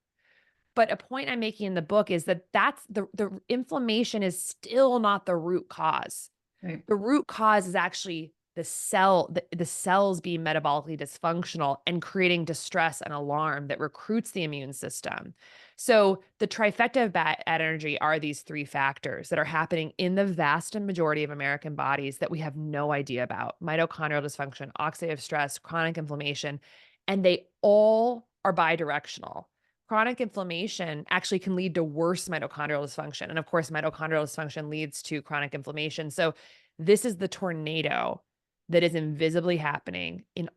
But a point I'm making in the book is that that's the inflammation is still not the root cause. Right. The root cause is actually the cells being metabolically dysfunctional and creating distress and alarm that recruits the immune system. So the trifecta of bad energy are these three factors that are happening in the vast majority of American bodies that we have no idea about: mitochondrial dysfunction, oxidative stress, chronic inflammation, and they all are bidirectional. Chronic inflammation actually can lead to worse mitochondrial dysfunction. And of course, mitochondrial dysfunction leads to chronic inflammation. So this is the tornado that is invisibly happening in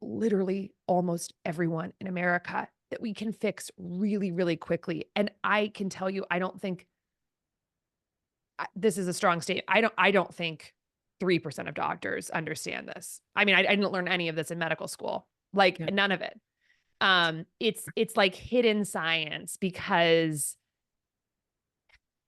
literally almost everyone in America that we can fix really, really quickly. And I can tell you, I don't think this is a strong statement. I don't think 3% of doctors understand this. I mean, I didn't learn any of this in medical school, like none of it. It's like hidden science because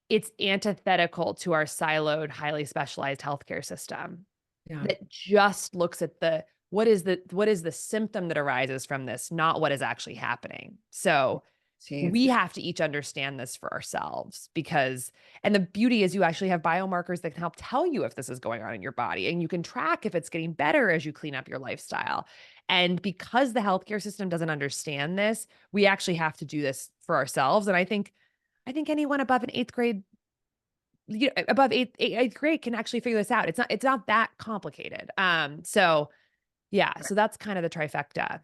it's antithetical to our siloed, highly specialized healthcare system that just looks at what is the symptom that arises from this, not what is actually happening. So Jeez. we have to each understand this for ourselves because and the beauty is you actually have biomarkers that can help tell you if this is going on in your body and you can track if it's getting better as you clean up your lifestyle. And because the healthcare system doesn't understand this, we actually have to do this for ourselves. And I think anyone above an eighth grade, above eighth grade can actually figure this out. It's not that complicated. So yeah, so that's kind of the trifecta.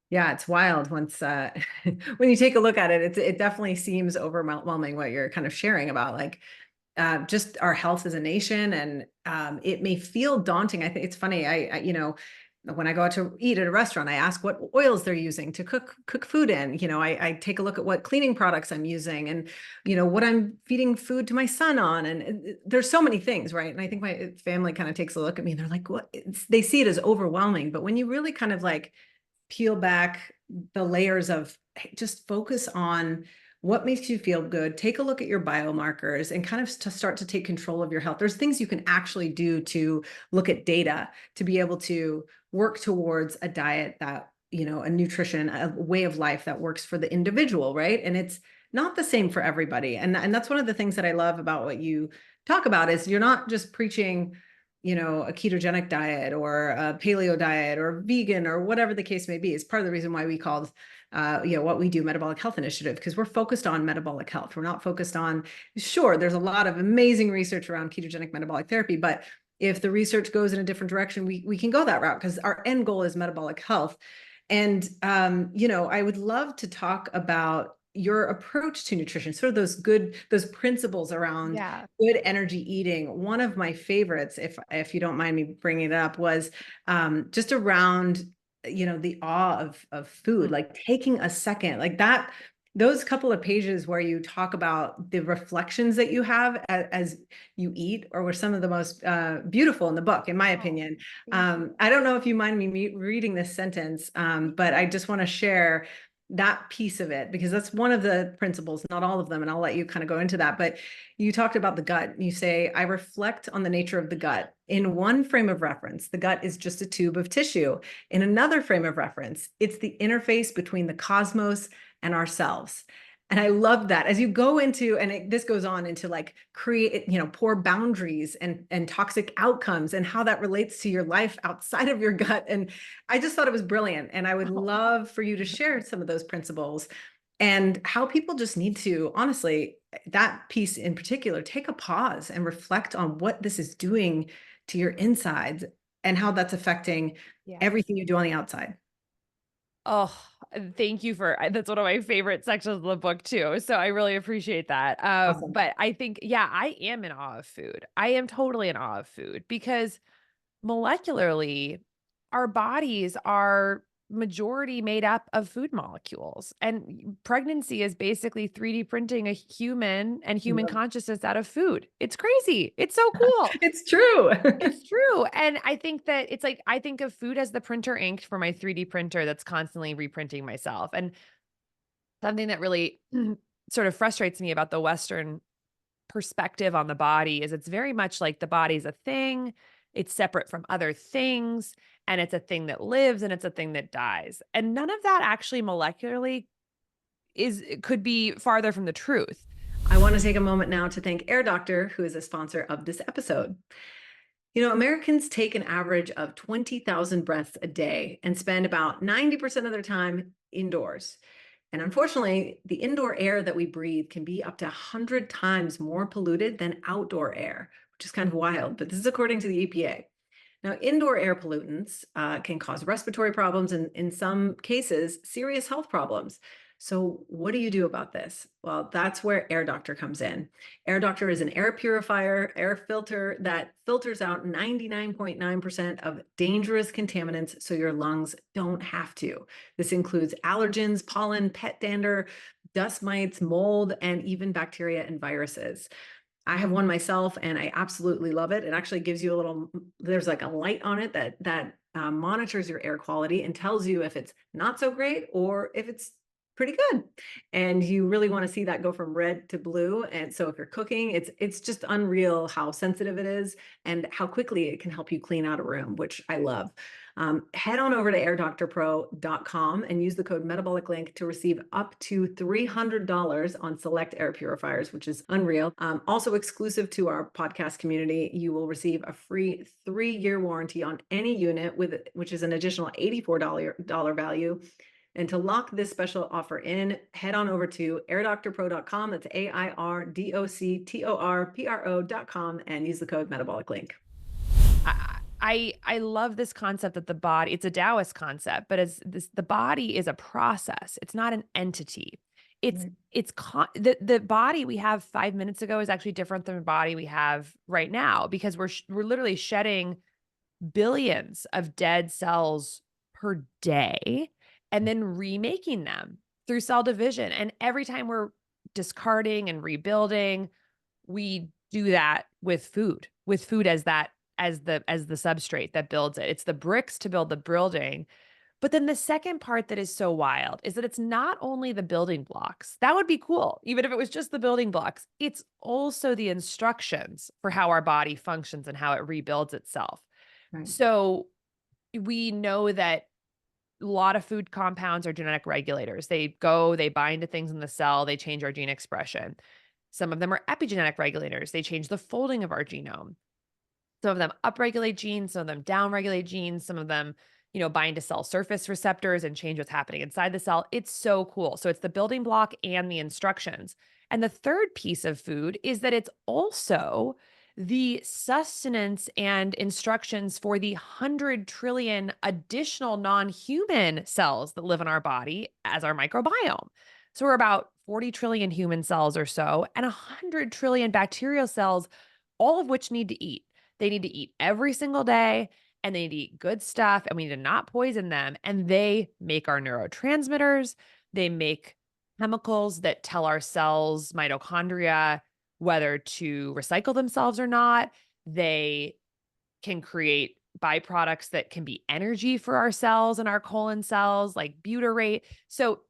Yeah, it's wild once when you take a look at it, it definitely seems overwhelming what you're kind of sharing about like just our health as a nation. And it may feel daunting. I think it's funny. When I go out to eat at a restaurant, I ask what oils they're using to cook food in. I take a look at what cleaning products I'm using and, what I'm feeding food to my son on. And there's so many things, right? And I think my family kind of takes a look at me and they're like, what? They see it as overwhelming. But when you really kind of like peel back the layers of hey, just focus on what makes you feel good, take a look at your biomarkers and kind of to start to take control of your health. There's things you can actually do to look at data to be able to work towards a diet that, a nutrition, a way of life that works for the individual, right? And it's not the same for everybody. And that's one of the things that I love about what you talk about is you're not just preaching a ketogenic diet or a paleo diet or vegan or whatever the case may be. It's part of the reason why we called, what we do Metabolic Health Initiative, because we're focused on metabolic health. We're not focused on, sure, there's a lot of amazing research around ketogenic metabolic therapy, but if the research goes in a different direction, we can go that route because our end goal is metabolic health. And, I would love to talk about your approach to nutrition, sort of those principles around Yeah. good energy eating. One of my favorites, if you don't mind me bringing it up, was just around the awe of food, like taking a second, like that. Those couple of pages where you talk about the reflections that you have as you eat, or were some of the most beautiful in the book, in my Oh, opinion. thank you. I don't know if you mind me reading this sentence, but I just want to share that piece of it because that's one of the principles, not all of them. And I'll let you kind of go into that. But you talked about the gut. You say, I reflect on the nature of the gut. In one frame of reference, the gut is just a tube of tissue. In another frame of reference, it's the interface between the cosmos and ourselves. And I love that as you go into, and this goes on into like create, poor boundaries and toxic outcomes and how that relates to your life outside of your gut. And I just thought it was brilliant. And I would Oh, love for you to share some of those principles and how people just need to, honestly, that piece in particular, take a pause and reflect on what this is doing to your insides and how that's affecting yeah. everything you do on the outside. Oh, thank you for that's one of my favorite sections of the book too. So I really appreciate that. Awesome. But I think, yeah, I am in awe of food. I am totally in awe of food because molecularly, our bodies are majority made up of food molecules. And pregnancy is basically 3D printing a human and human consciousness out of food. It's crazy. It's so cool. It's true. It's true, and I think that it's like I think of food as the printer ink for my 3D printer that's constantly reprinting myself, and something that really sort of frustrates me about the Western perspective on the body is it's very much like the body's a thing, it's separate from other things, and it's a thing that lives and it's a thing that dies, and none of that actually molecularly could be farther from the truth. I want to take a moment now to thank Air Doctor, who is a sponsor of this episode. Americans take an average of 20,000 breaths a day and spend about 90% of their time indoors. And unfortunately, the indoor air that we breathe can be up to 100 times more polluted than outdoor air, which is kind of wild, but this is according to the EPA. Now, indoor air pollutants can cause respiratory problems and, in some cases, serious health problems. So, what do you do about this? Well, that's where Air Doctor comes in. Air Doctor is an air purifier, air filter that filters out 99.9% of dangerous contaminants so your lungs don't have to. This includes allergens, pollen, pet dander, dust mites, mold, and even bacteria and viruses. I have one myself and I absolutely love it. It actually gives you there's like a light on it that monitors your air quality and tells you if it's not so great or if it's Pretty good. And you really want to see that go from red to blue. And so if you're cooking, it's just unreal how sensitive it is and how quickly it can help you clean out a room, which I love. Head on over to airdoctorpro.com and use the code Metabolic Link to receive up to $300 on select air purifiers, which is unreal. Also exclusive to our podcast community, you will receive a free 3-year warranty on any unit which is an additional $84 value. And to lock this special offer in, head on over to airdoctorpro.com. That's airdoctorpro.com and use the code Metabolic Link. I love this concept that the body, it's a Taoist concept, but the body is a process. It's not an entity. Right. The body we have 5 minutes ago is actually different than the body we have right now, because we're literally shedding billions of dead cells per day and then remaking them through cell division. And every time we're discarding and rebuilding, we do that with food as the substrate that builds it. It's the bricks to build the building. But then the second part that is so wild is that it's not only the building blocks. That would be cool, even if it was just the building blocks. It's also the instructions for how our body functions and how it rebuilds itself. Right. So we know that a lot of food compounds are genetic regulators. They bind to things in the cell, they change our gene expression. Some of them are epigenetic regulators. They change the folding of our genome. Some of them upregulate genes, some of them downregulate genes, some of them, bind to cell surface receptors and change what's happening inside the cell. It's so cool. So it's the building block and the instructions. And the third piece of food is that it's also the sustenance and instructions for the 100 trillion additional non-human cells that live in our body as our microbiome. So we're about 40 trillion human cells or so, and 100 trillion bacterial cells, all of which need to eat. They need to eat every single day, and they need to eat good stuff, and we need to not poison them. And they make our neurotransmitters. They make chemicals that tell our cells, mitochondria, whether to recycle themselves or not. They can create byproducts that can be energy for our cells and our colon cells, like butyrate. So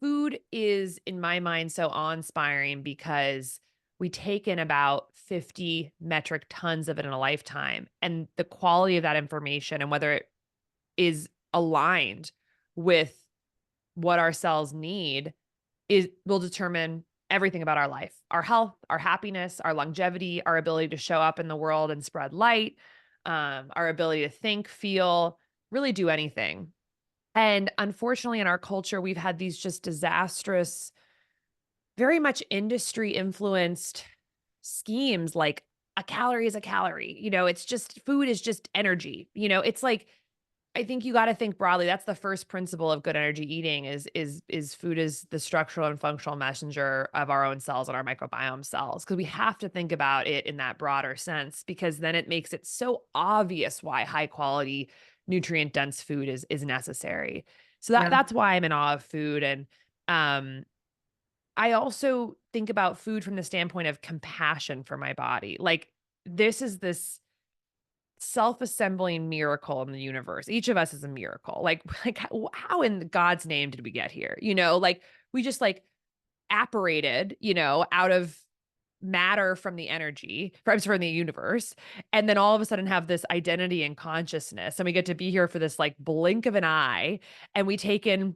food is, in my mind, so awe-inspiring because we take in about 50 metric tons of it in a lifetime. And the quality of that information and whether it is aligned with what our cells need will determine everything about our life, our health, our happiness, our longevity, our ability to show up in the world and spread light, our ability to think, feel, really do anything. And unfortunately, in our culture, we've had these just disastrous, very much industry influenced schemes like a calorie is a calorie. It's just food is just energy. It's like, I think you got to think broadly. That's the first principle of good energy eating is food is the structural and functional messenger of our own cells and our microbiome cells. Because we have to think about it in that broader sense, because then it makes it so obvious why high quality, nutrient dense food is necessary. So Yeah. that's why I'm in awe of food. And I also think about food from the standpoint of compassion for my body. Like this self-assembling miracle in the universe. Each of us is a miracle. Like how in God's name did we get here? Like we just like apparated, out of matter from the from the universe. And then all of a sudden have this identity and consciousness. And we get to be here for this like blink of an eye. And we take in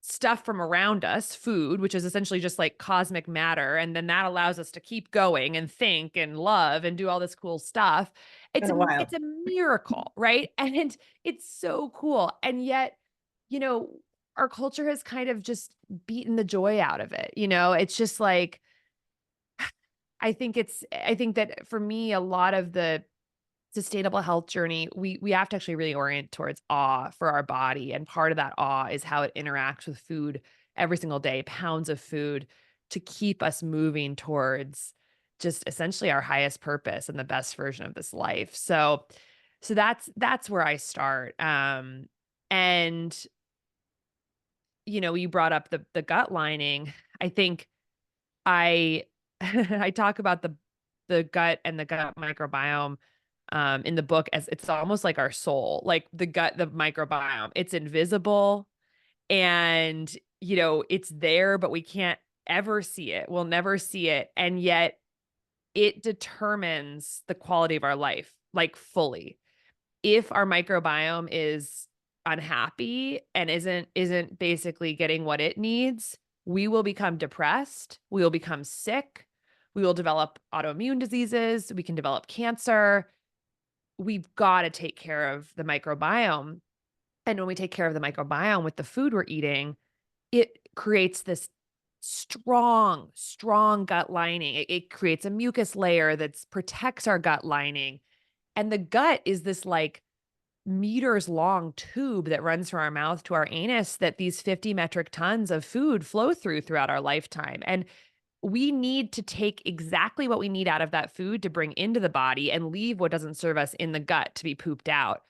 stuff from around us, food, which is essentially just like cosmic matter. And then that allows us to keep going and think and love and do all this cool stuff. Been a while. It's a miracle, right? And it's so cool. And yet, you know, our culture has kind of just beaten the joy out of it. It's just like, I think that for me, a lot of the sustainable health journey, we have to actually really orient towards awe for our body. And part of that awe is how it interacts with food every single day, pounds of food to keep us moving towards just essentially our highest purpose and the best version of this life. So that's where I start. And you brought up the gut lining. I think I I talk about the gut and the gut microbiome in the book as it's almost like our soul, like the gut, the microbiome. It's invisible and it's there, but we can't ever see it. We'll never see it. And yet it determines the quality of our life, like fully. If our microbiome is unhappy and isn't basically getting what it needs, we will become depressed, we will become sick, we will develop autoimmune diseases, we can develop cancer. We've got to take care of the microbiome. And when we take care of the microbiome with the food we're eating, it creates this strong, strong gut lining. It creates a mucus layer that protects our gut lining. And the gut is this like meters long tube that runs from our mouth to our anus that these 50 metric tons of food flow throughout our lifetime. And we need to take exactly what we need out of that food to bring into the body and leave what doesn't serve us in the gut to be pooped out. Mhm.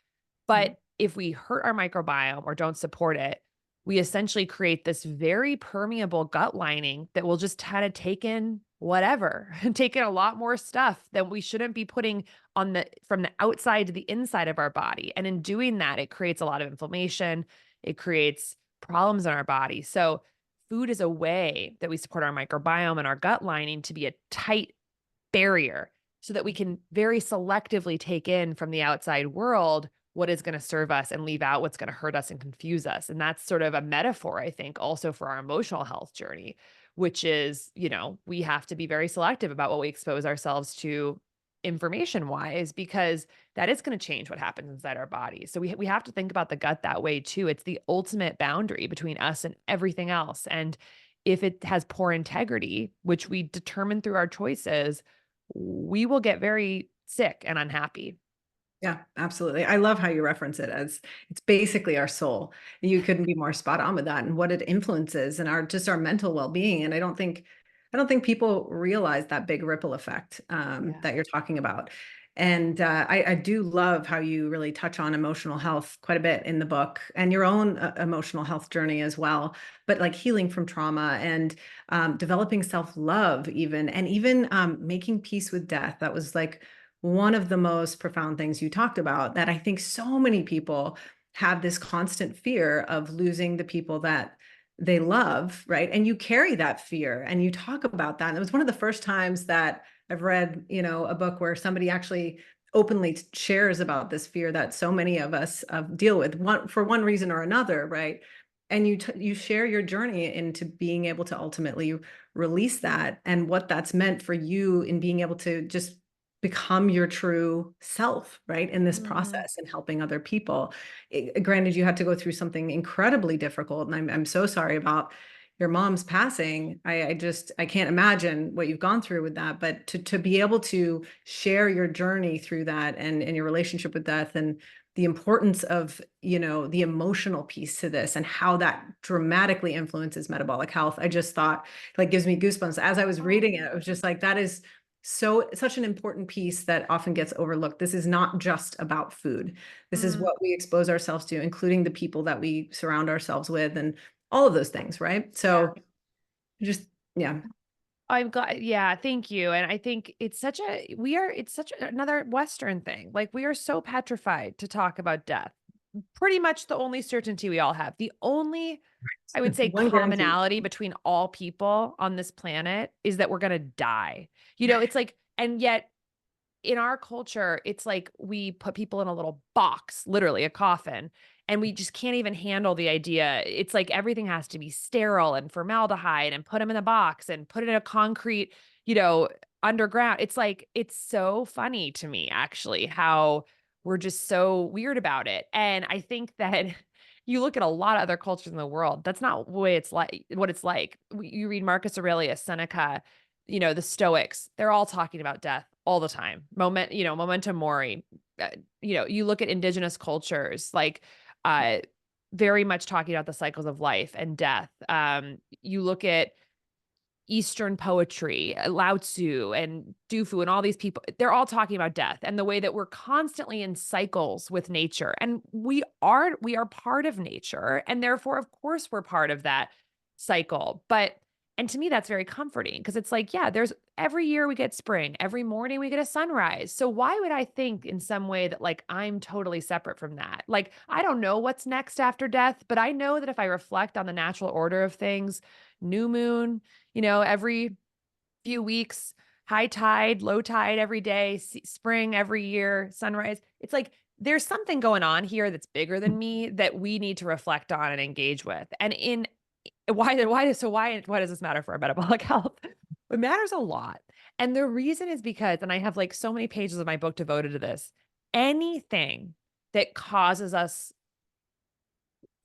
But if we hurt our microbiome or don't support it, we essentially create this very permeable gut lining that will just kind of take in whatever, take in a lot more stuff that we shouldn't be putting on from the outside to the inside of our body. And in doing that, it creates a lot of inflammation. It creates problems in our body. So food is a way that we support our microbiome and our gut lining to be a tight barrier so that we can very selectively take in from the outside world what is going to serve us and leave out what's going to hurt us and confuse us. And that's sort of a metaphor, I think, also for our emotional health journey, which is, we have to be very selective about what we expose ourselves to information wise, because that is going to change what happens inside our body. So we have to think about the gut that way too. It's the ultimate boundary between us and everything else. And if it has poor integrity, which we determine through our choices, we will get very sick and unhappy. Yeah, absolutely. I love how you reference it as it's basically our soul. You couldn't be more spot on with that and what it influences and our mental well-being. And I don't think people realize that big ripple effect Yeah. that you're talking about. And I do love how you really touch on emotional health quite a bit in the book and your own emotional health journey as well. But like healing from trauma and developing self-love, and even making peace with death. That was like one of the most profound things you talked about, that I think so many people have this constant fear of losing the people that they love, right? And you carry that fear and you talk about that. And it was one of the first times that I've read, a book where somebody actually openly shares about this fear that so many of us deal with for one reason or another, right? And you share your journey into being able to ultimately release that and what that's meant for you in being able to just become your true self, right? In this Mhm. process and helping other people. Granted, you had to go through something incredibly difficult, and I'm so sorry about your mom's passing. I can't imagine what you've gone through with that, but to be able to share your journey through that and your relationship with death and the importance of, the emotional piece to this and how that dramatically influences metabolic health. I just thought, like, gives me goosebumps. As I was reading it, I was just like, that is such an important piece that often gets overlooked. This is not just about food. This is Mm, what we expose ourselves to, including the people that we surround ourselves with and all of those things, right? yeah. So just yeah. I'm glad. Yeah, thank you. And I think it's such another Western thing. Like we are so petrified to talk about death. Pretty much the only certainty we all have. The only, I would say, One guarantee. commonality between all people on this planet is that we're going to die. It's like, and yet in our culture, it's like we put people in a little box, literally a coffin, and we just can't even handle the idea. It's like everything has to be sterile and formaldehyde and put them in a box and put it in a concrete, you know, underground. It's like, it's so funny to me, actually, how we're just so weird about it. And I think that you look at a lot of other cultures in the world, that's not the way it's like, what it's like. You read Marcus Aurelius, Seneca, the Stoics, they're all talking about death all the time. Memento mori. You look at indigenous cultures, like uh, very much talking about the cycles of life and death. You look at Eastern poetry, Lao Tzu and Du Fu and all these people, they're all talking about death and the way that we're constantly in cycles with nature. And we are part of nature. And therefore, of course, we're part of that cycle. And to me, that's very comforting because it's like, yeah, every year we get spring, every morning we get a sunrise. So why would I think in some way that like I'm totally separate from that? Like I don't know what's next after death, but I know that if I reflect on the natural order of things, new moon, every few weeks, high tide, low tide every day, spring every year, sunrise. It's like there's something going on here that's bigger than me that we need to reflect on and engage with. And in why does this matter for our metabolic health? It matters a lot. And the reason is because, and I have like so many pages of my book devoted to this, anything that causes us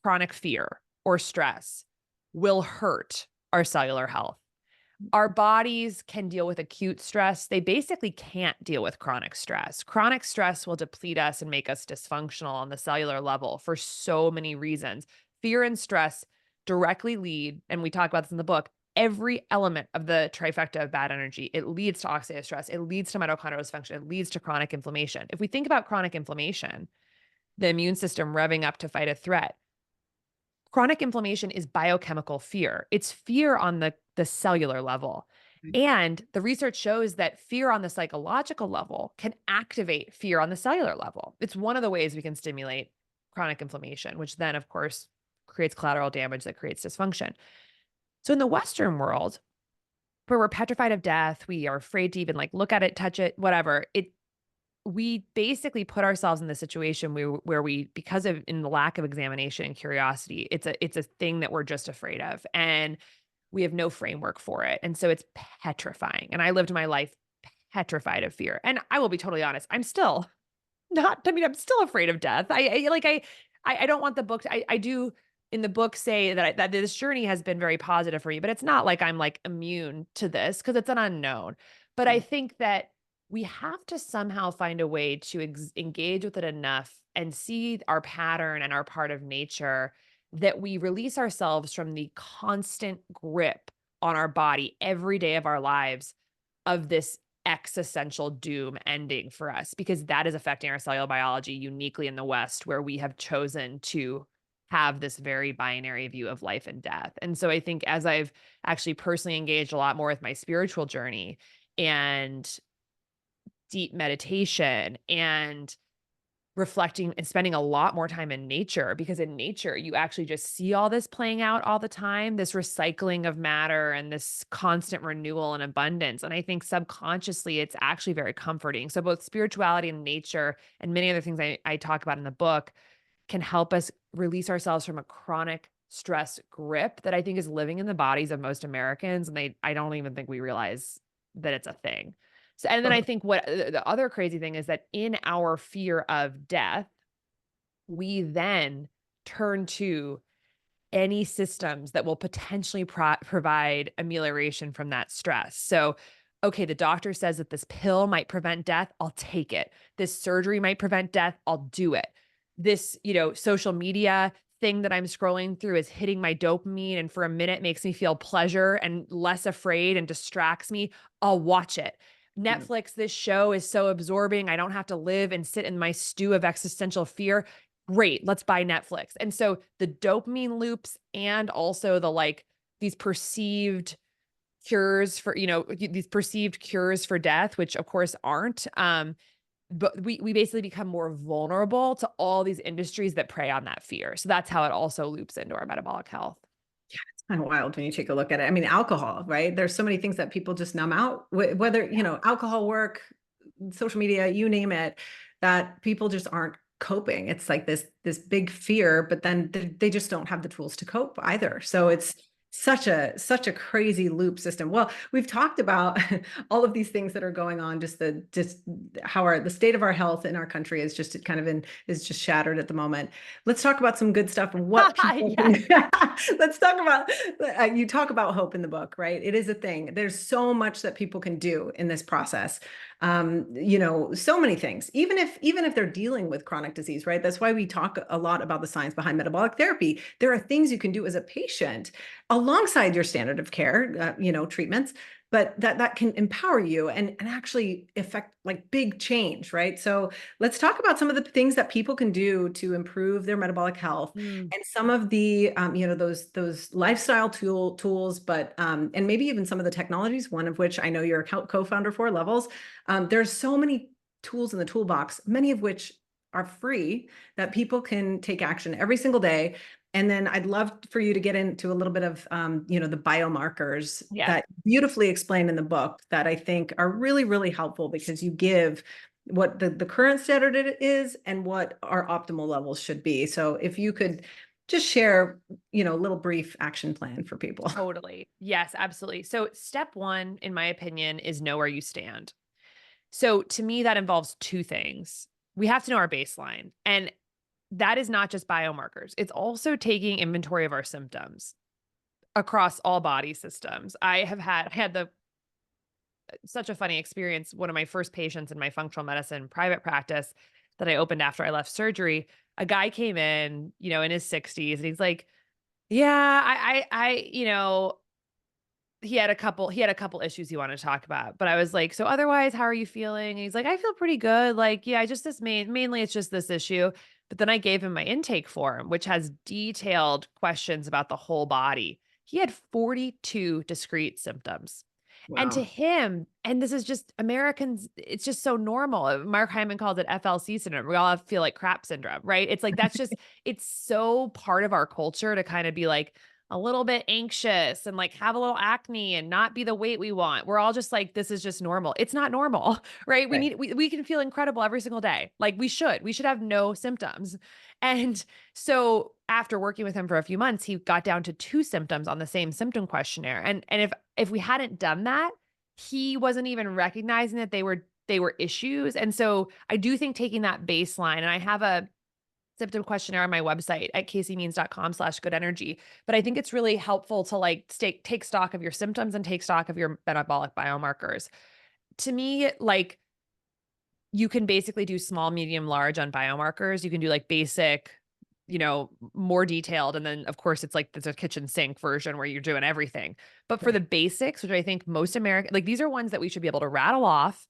chronic fear or stress will hurt our cellular health. Our bodies can deal with acute stress. They basically can't deal with chronic stress. Chronic stress will deplete us and make us dysfunctional on the cellular level for so many reasons. Fear and stress directly lead, and we talk about this in the book, every element of the trifecta of bad energy. It leads to oxidative stress. It leads to mitochondrial dysfunction. It leads to chronic inflammation. If we think about chronic inflammation, the immune system revving up to fight a threat, chronic inflammation is biochemical fear. It's fear on the cellular level. And the research shows that fear on the psychological level can activate fear on the cellular level. It's one of the ways we can stimulate chronic inflammation, which then, of course, creates collateral damage that creates dysfunction. So in the Western world, where we're petrified of death, we are afraid to even like look at it, touch it, whatever, we basically put ourselves in the situation where we, because of in the lack of examination and curiosity, it's a thing that we're just afraid of, and we have no framework for it. And so it's petrifying. And I lived my life petrified of fear. And I will be totally honest, I'm still not, I mean, I'm still afraid of death. I don't want the book to, I do in the book say that this journey has been very positive for you, but it's not like I'm like immune to this because it's an unknown. But I think that we have to somehow find a way to engage with it enough and see our pattern and our part of nature that we release ourselves from the constant grip on our body every day of our lives of this existential doom ending for us, because that is affecting our cellular biology uniquely in the West, where we have chosen to have this very binary view of life and death. And so I think as I've actually personally engaged a lot more with my spiritual journey and deep meditation and reflecting and spending a lot more time in nature, because in nature, you actually just see all this playing out all the time, this recycling of matter and this constant renewal and abundance. And I think subconsciously, it's actually very comforting. So both spirituality and nature and many other things I talk about in the book can help us release ourselves from a chronic stress grip that I think is living in the bodies of most Americans. And I don't even think we realize that it's a thing. So, and then I think what the other crazy thing is that in our fear of death, we then turn to any systems that will potentially provide amelioration from that stress. So, okay, the doctor says that this pill might prevent death. I'll take it. This surgery might prevent death. I'll do it. This, social media thing that I'm scrolling through is hitting my dopamine and for a minute makes me feel pleasure and less afraid and distracts me. I'll watch it. Netflix, this show is so absorbing. I don't have to live and sit in my stew of existential fear. Great, let's buy Netflix. And so the dopamine loops and also these perceived cures for, these perceived cures for death, which of course aren't. But we basically become more vulnerable to all these industries that prey on that fear. So that's how it also loops into our metabolic health. Kind of wild when you take a look at it. I mean, alcohol, right? There's so many things that people just numb out, whether, alcohol, work, social media, you name it, that people just aren't coping. It's like this big fear, but then they just don't have the tools to cope either. So it's such a crazy loop system. Well, we've talked about all of these things that are going on, just how the state of our health in our country is just is just shattered at the moment. Let's talk about some good stuff and what people let's talk about, you talk about hope in the book, right? It is a thing. There's so much that people can do in this process. So many things, even if they're dealing with chronic disease, right? That's why we talk a lot about the science behind metabolic therapy. There are things you can do as a patient alongside your standard of care, treatments, but that can empower you and actually affect like big change, right? So let's talk about some of the things that people can do to improve their metabolic health Mm, and some of the those lifestyle tools, but and maybe even some of the technologies, one of which I know you're a co-founder for, Levels. There's so many tools in the toolbox, many of which are free, that people can take action every single day. And then I'd love for you to get into a little bit of, the biomarkers yeah. that beautifully explained in the book that I think are really, really helpful, because you give what the current standard it is and what our optimal levels should be. So if you could just share, a little brief action plan for people. Totally. Yes, absolutely. So step one, in my opinion, is know where you stand. So to me, that involves two things. We have to know our baseline. And that is not just biomarkers. It's also taking inventory of our symptoms across all body systems. I had the such a funny experience. One of my first patients in my functional medicine private practice that I opened after I left surgery, a guy came in, in his 60s, and he's like, "Yeah, he had a couple issues he wanted to talk about." But I was like, "So otherwise, how are you feeling?" And he's like, "I feel pretty good. Like, yeah, just this mainly it's just this issue." But then I gave him my intake form, which has detailed questions about the whole body. He had 42 discrete symptoms. And to Wow. him, and this is just Americans, it's just so normal. Mark Hyman called it FLC syndrome. We all feel like crap syndrome, right? It's like it's so part of our culture to kind of be like a little bit anxious and like have a little acne and not be the weight we want. We're all just like, this is just normal. It's not normal, right? Right. We can feel incredible every single day. Like we should have no symptoms. And so after working with him for a few months, he got down to two symptoms on the same symptom questionnaire. And if we hadn't done that, he wasn't even recognizing that they were issues. And so I do think taking that baseline, and I have a symptom questionnaire on my website at caseymeans.com/good energy. But I think it's really helpful to like take stock of your symptoms and take stock of your metabolic biomarkers. To me, like you can basically do small, medium, large on biomarkers. You can do like basic, more detailed. And then of course it's like there's a kitchen sink version where you're doing everything. But for the Right. basics, which I think most American, like these are ones that we should be able to rattle off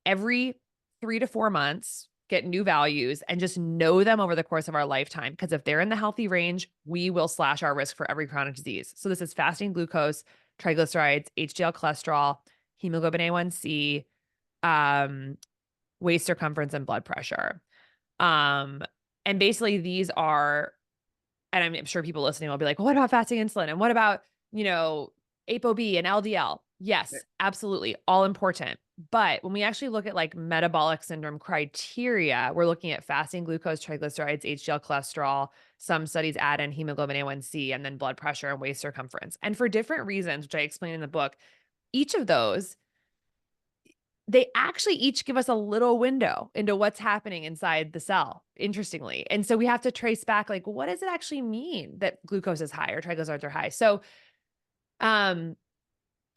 every 3 to 4 months, get new values, and just know them over the course of our lifetime. Because if they're in the healthy range, we will slash our risk for every chronic disease. So this is fasting glucose, triglycerides, HDL cholesterol, hemoglobin A1C, um, waist circumference, and blood pressure. Um, and basically these are, and I'm sure people listening will be like, well, what about fasting insulin? And what about, ApoB and LDL? Right. Yes, absolutely. All important. But when we actually look at like metabolic syndrome criteria, we're looking at fasting glucose, triglycerides, HDL cholesterol. Some studies add in hemoglobin A1C and then blood pressure and waist circumference. And for different reasons, which I explain in the book, each of those, they actually each give us a little window into what's happening inside the cell, interestingly. And so we have to trace back, like, what does it actually mean that glucose is high or triglycerides are high? Um,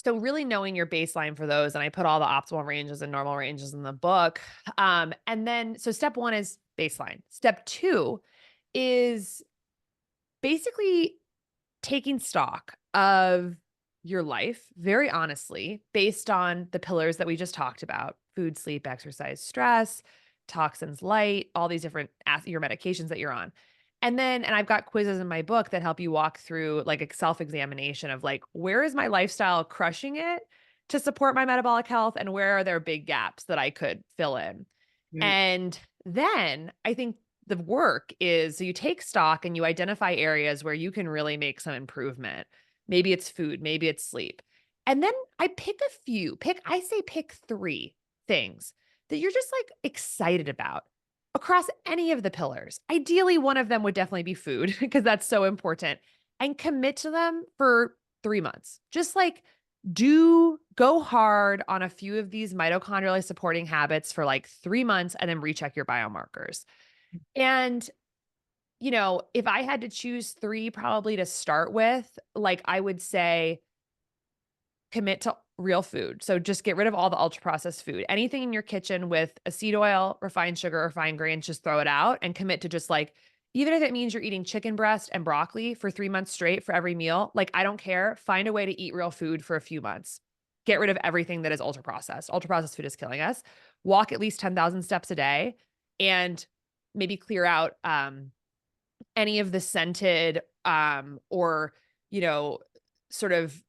so really knowing your baseline for those, and I put all the optimal ranges and normal ranges in the book. And then, so step one is baseline. Step two is basically taking stock of your life very honestly based on the pillars that we just talked about: food, sleep, exercise, stress, toxins, light, all these different your medications that you're on. And I've got quizzes in my book that help you walk through like a self-examination of like, where is my lifestyle crushing it to support my metabolic health, and where are there big gaps that I could fill in? Right. And then I think the work is, so you take stock and you identify areas where you can really make some improvement. Maybe it's food, maybe it's sleep. And then I pick a few, I say pick three things that you're just like excited about across any of the pillars. Ideally, one of them would definitely be food because that's so important, and commit to them for 3 months. Just like go hard on a few of these mitochondrially supporting habits for like 3 months and then recheck your biomarkers. And, if I had to choose three probably to start with, like I would say commit to real food. So just get rid of all the ultra processed food. Anything in your kitchen with a seed oil, refined sugar, refined grains, just throw it out and commit to just like, even if it means you're eating chicken breast and broccoli for 3 months straight for every meal, like I don't care. Find a way to eat real food for a few months. get rid of everything that is ultra processed. Ultra processed food is killing us. Walk at least 10,000 steps a day and maybe clear out any of the scented or, you know, sort of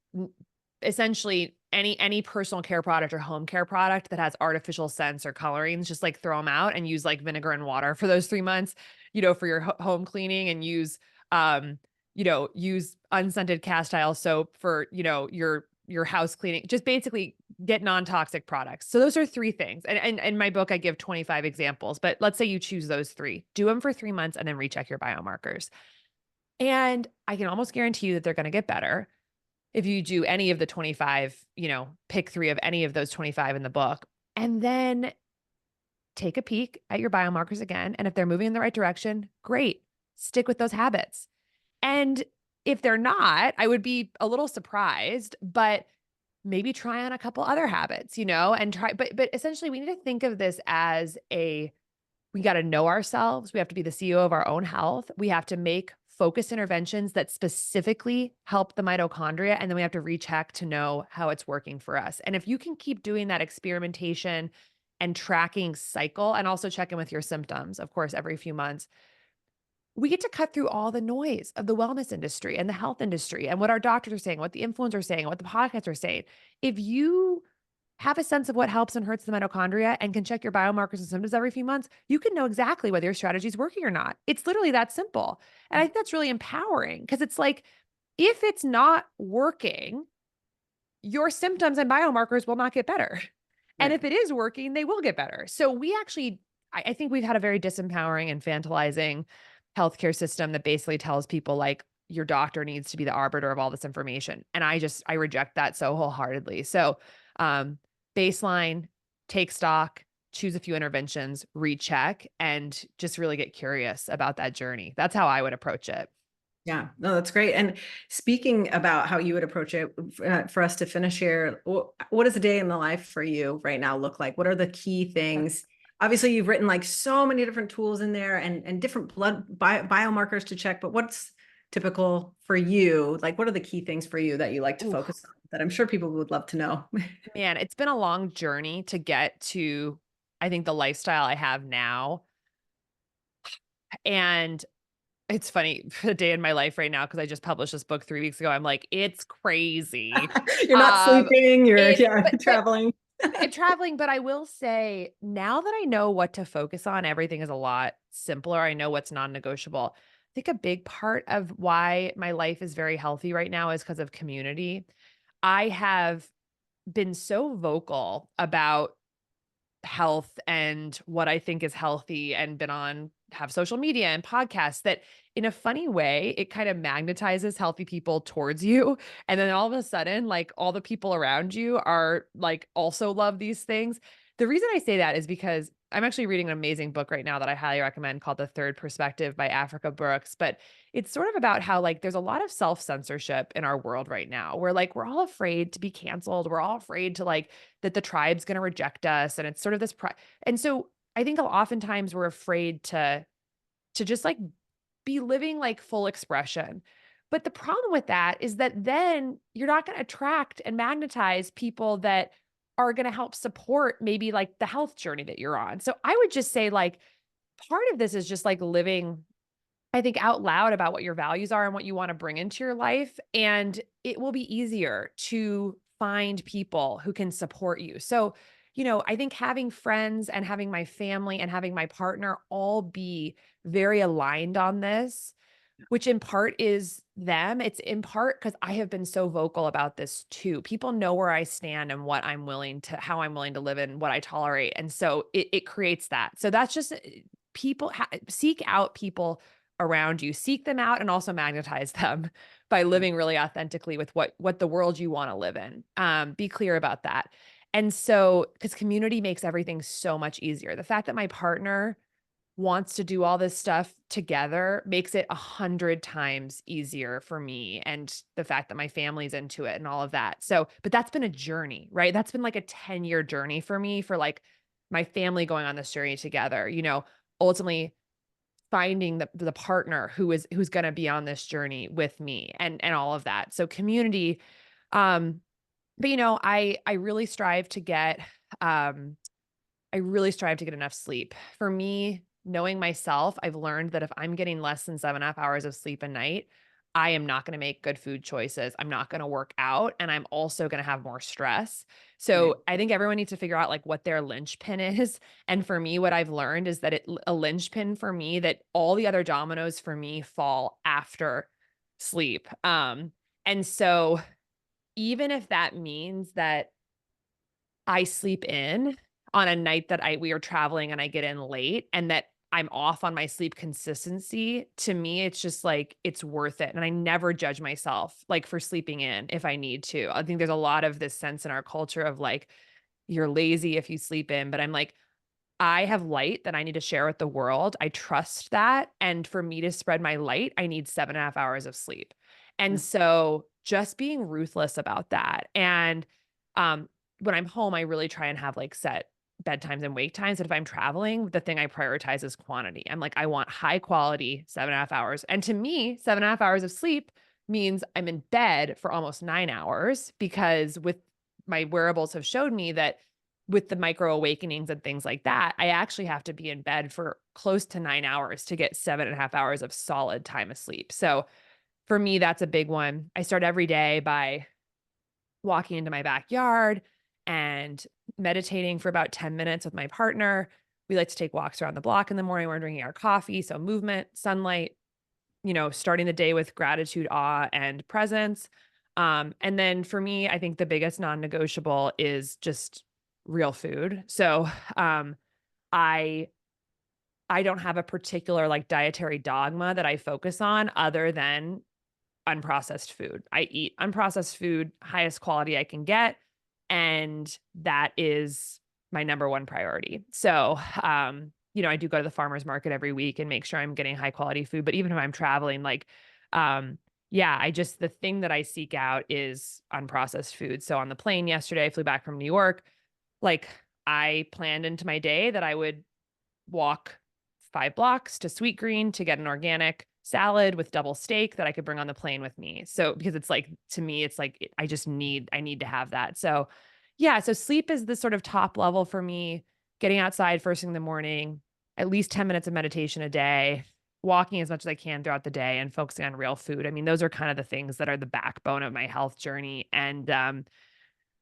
essentially any personal care product or home care product that has artificial scents or colorings, just like throw them out and use like vinegar and water for those 3 months, for your home cleaning, and use, use unscented cast iron soap for, your house cleaning. Just basically get non-toxic products. So those are three things. And in my book, I give 25 examples, but let's say you choose those three, do them for 3 months and then recheck your biomarkers. And I can almost guarantee you that they're going to get better. If you do any of the 25, pick three of any of those 25 in the book, and then take a peek at your biomarkers again. And if they're moving in the right direction, great. Stick with those habits. And if they're not, I would be a little surprised, but maybe try on a couple other habits, and try, but essentially we need to think of this as we got to know ourselves. We have to be the CEO of our own health. We have to make focused interventions that specifically help the mitochondria. And then we have to recheck to know how it's working for us. And if you can keep doing that experimentation and tracking cycle, and also check in with your symptoms, of course, every few months, we get to cut through all the noise of the wellness industry and the health industry and what our doctors are saying, what the influencers are saying, what the podcasts are saying. If you have a sense of what helps and hurts the mitochondria and can check your biomarkers and symptoms every few months, you can know exactly whether your strategy is working or not. It's literally that simple. And I think that's really empowering, because it's like, if it's not working, your symptoms and biomarkers will not get better. And Right. if it is working, they will get better. So we actually, I think we've had a very disempowering and infantilizing healthcare system that basically tells people like, your doctor needs to be the arbiter of all this information. And I reject that so wholeheartedly. So, um, baseline, take stock, choose a few interventions, recheck, and just really get curious about that journey. That's how I would approach it. Yeah, no, that's great. And speaking about how you would approach it, for us to finish here, what does a day in the life for you right now look like? What are the key things? Obviously, you've written like so many different tools in there and different blood biomarkers to check, but what's typical for you? Like, what are the key things for you that you like to Ooh, focus on that I'm sure people would love to know? man, it's been a long journey to get to, I think, the lifestyle I have now. And it's funny, a day in my life right now, because I just published this book 3 weeks ago. I'm like, it's crazy. You're not Um, sleeping, you're, it, yeah, but traveling. traveling, but I will say, now that I know what to focus on, everything is a lot simpler. I know what's non-negotiable. I think a big part of why my life is very healthy right now is because of community. I have been so vocal about health and what I think is healthy, and have social media and podcasts that, in a funny way, it kind of magnetizes healthy people towards you. And then all of a sudden, like, all the people around you are like also love these things. The reason I say that is because I'm actually reading an amazing book right now that I highly recommend, called The Third Perspective by Africa Brooks. But it's sort of about how, like, there's a lot of self-censorship in our world right now, where like we're all afraid to be canceled. We're all afraid to, like, that the tribe's going to reject us. And it's sort of this and so I think oftentimes we're afraid to just like be living like full expression. But the problem with that is that then you're not going to attract and magnetize people that are going to help support maybe like the health journey that you're on. So I would just say, like, part of this is just like living, I think, out loud about what your values are and what you want to bring into your life. And it will be easier to find people who can support you. So, I think having friends and having my family and having my partner all be very aligned on this, which in part is them. It's in part because I have been so vocal about this too. People know where I stand and how I'm willing to live and what I tolerate. And so it creates that. So that's just people seek out people around you, seek them out, and also magnetize them by living really authentically with what the world you want to live in. Be clear about that. And so, because community makes everything so much easier. The fact that my partner wants to do all this stuff together makes it 100 times easier for me. And the fact that my family's into it and all of that. So, but that's been a journey, right? That's been like a 10-year journey for me, for like my family going on this journey together, ultimately finding the partner who's going to be on this journey with me, and all of that. So community, um But, I really strive to get, um I really strive to get enough sleep. For me, knowing myself, I've learned that if I'm getting less than 7.5 hours of sleep a night, I am not going to make good food choices. I'm not going to work out, and I'm also going to have more stress. Right. So I think everyone needs to figure out like what their linchpin is. And for me, what I've learned is that a linchpin for me, that all the other dominoes for me fall after sleep. And so even if that means that I sleep in on a night that we are traveling and I get in late and that I'm off on my sleep consistency, to me, it's just like, it's worth it. And I never judge myself like for sleeping in if I need to. I think there's a lot of this sense in our culture of like, you're lazy if you sleep in, but I'm like, I have light that I need to share with the world. I trust that. And for me to spread my light, I need 7.5 hours of sleep. And so just being ruthless about that. And when I'm home, I really try and have like set bedtimes and wake times. But if I'm traveling, the thing I prioritize is quantity. I'm like, I want high quality 7.5 hours. And to me, 7.5 hours of sleep means I'm in bed for almost 9 hours, because with my wearables have showed me that with the micro awakenings and things like that, I actually have to be in bed for close to 9 hours to get 7.5 hours of solid time of sleep. So for me, that's a big one. I start every day by walking into my backyard and meditating for about 10 minutes with my partner. We like to take walks around the block in the morning. We're drinking our coffee. So movement, sunlight, starting the day with gratitude, awe, and presence. And then for me, I think the biggest non-negotiable is just real food. So I I don't have a particular like dietary dogma that I focus on other than unprocessed food. I eat unprocessed food, highest quality I can get, and that is my number one priority. So, I do go to the farmer's market every week and make sure I'm getting high quality food. But even if I'm traveling, like, yeah, the thing that I seek out is unprocessed food. So on the plane yesterday, I flew back from New York. Like, I planned into my day that I would walk 5 blocks to Sweet Green to get an organic salad with double steak that I could bring on the plane with me. So because it's like, to me, it's like I need to have that. So yeah, so sleep is the sort of top level for me. Getting outside first thing in the morning, at least 10 minutes of meditation a day, walking as much as I can throughout the day, and focusing on real food. I mean, those are kind of the things that are the backbone of my health journey. And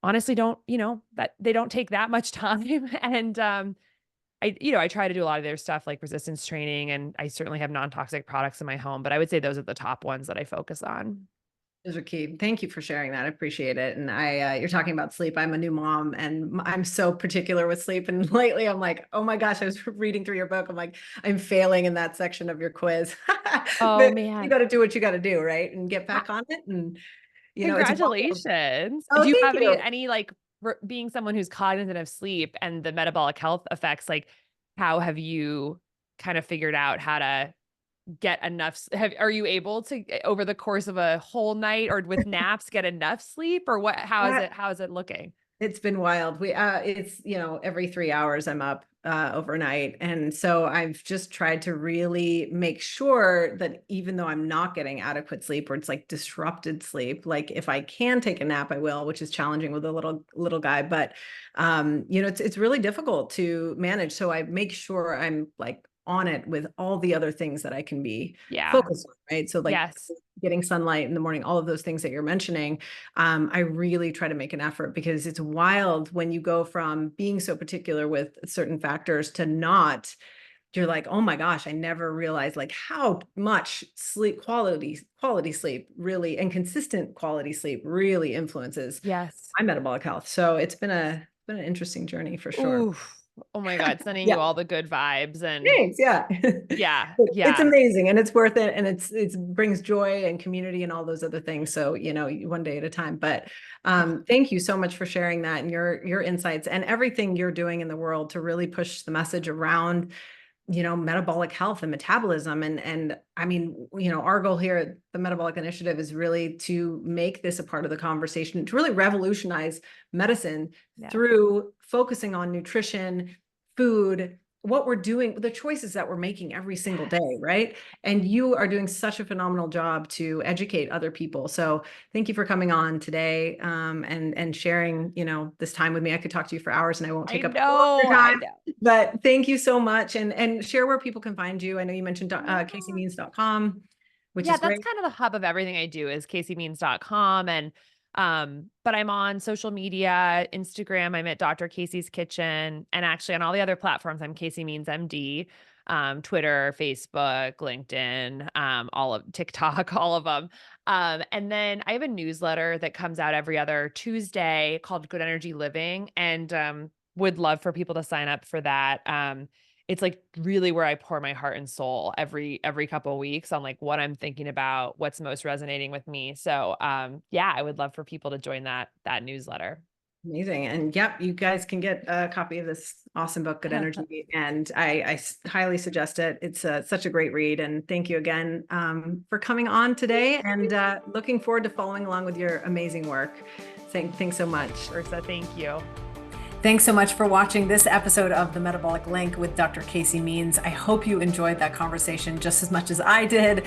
honestly, that they don't take that much time. And I try to do a lot of their stuff like resistance training, and I certainly have non-toxic products in my home, but I would say those are the top ones that I focus on. Those are key. Thank you for sharing that. I appreciate it. And you're talking about sleep. I'm a new mom, and I'm so particular with sleep. And lately, I'm like, oh my gosh, I was reading through your book. I'm like, I'm failing in that section of your quiz. Oh, But you man. got to do what you got to do, right? And get Ha back on it. And it's wild. Congratulations. Oh, Do you thank have you. any, like, being someone who's cognizant of sleep and the metabolic health effects, like, how have you kind of figured out how to get enough are you able to, over the course of a whole night or with naps, get enough sleep, or what how is it looking? It's been wild. It's, every 3 hours I'm up overnight. And so I've just tried to really make sure that even though I'm not getting adequate sleep, or it's like disrupted sleep, like if I can take a nap, I will, which is challenging with a little guy. But it's really difficult to manage. So I make sure I'm like on it with all the other things that I can be Yeah. focused on, right? So like Yes. getting sunlight in the morning, all of those things that you're mentioning, I really try to make an effort, because it's wild when you go from being so particular with certain factors to not. You're like, oh my gosh, I never realized like how much quality sleep really, and consistent quality sleep really influences Yes. my metabolic health. So it's been an interesting journey for sure. Oof. Oh my God, sending Yeah. you all the good vibes, and Thanks. Yeah. yeah, It's yeah. amazing, and it's worth it. And it brings joy and community and all those other things. So, one day at a time. But thank you so much for sharing that, and your insights and everything you're doing in the world to really push the message around, metabolic health and metabolism. And I mean, our goal here at the Metabolic Initiative is really to make this a part of the conversation, to really revolutionize medicine Yeah. through focusing on nutrition, food, what we're doing, the choices that we're making every single day, right? And you are doing such a phenomenal job to educate other people. So thank you for coming on today, and sharing, this time with me. I could talk to you for hours and I won't take up all of your I time, know. but thank you so much. And share where people can find you. I know you mentioned CaseyMeans.com, which Yeah, is that's great. kind of the hub of everything I do is caseymeans.com. And but I'm on social media, Instagram, I'm at Dr. Casey's Kitchen, and actually on all the other platforms, I'm Casey Means MD, Twitter, Facebook, LinkedIn, all of TikTok, all of them. And then I have a newsletter that comes out every other Tuesday called Good Energy Living, and would love for people to sign up for that. It's like really where I pour my heart and soul every couple of weeks on like what I'm thinking about, what's most resonating with me. So yeah, I would love for people to join that newsletter. Amazing. And yep, you guys can get a copy of this awesome book, Good Energy. And I highly suggest it. It's such a great read. And thank you again for coming on today, and looking forward to following along with your amazing work. Thanks so much. Ursa, thank you. Thanks so much for watching this episode of The Metabolic Link with Dr. Casey Means. I hope you enjoyed that conversation just as much as I did.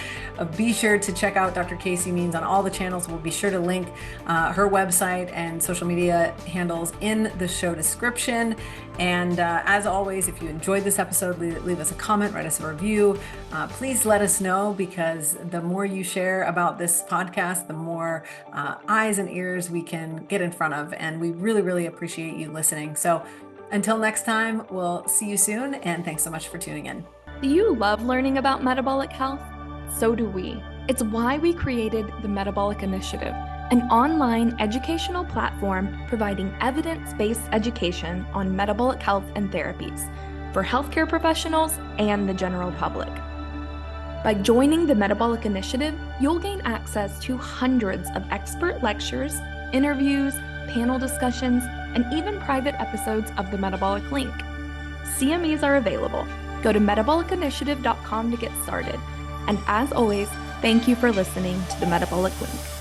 Be sure to check out Dr. Casey Means on all the channels. We'll be sure to link her website and social media handles in the show description. And as always, if you enjoyed this episode, leave us a comment, write us a review. Please let us know, because the more you share about this podcast, the more eyes and ears we can get in front of. And we really, really appreciate you listening. So until next time, we'll see you soon. And thanks so much for tuning in. Do you love learning about metabolic health? So do we. It's why we created the Metabolic Initiative, an online educational platform providing evidence-based education on metabolic health and therapies for healthcare professionals and the general public. By joining the Metabolic Initiative, you'll gain access to hundreds of expert lectures, interviews, panel discussions, and even private episodes of the Metabolic Link. CMEs are available. Go to metabolicinitiative.com to get started. And as always, thank you for listening to the Metabolic Link.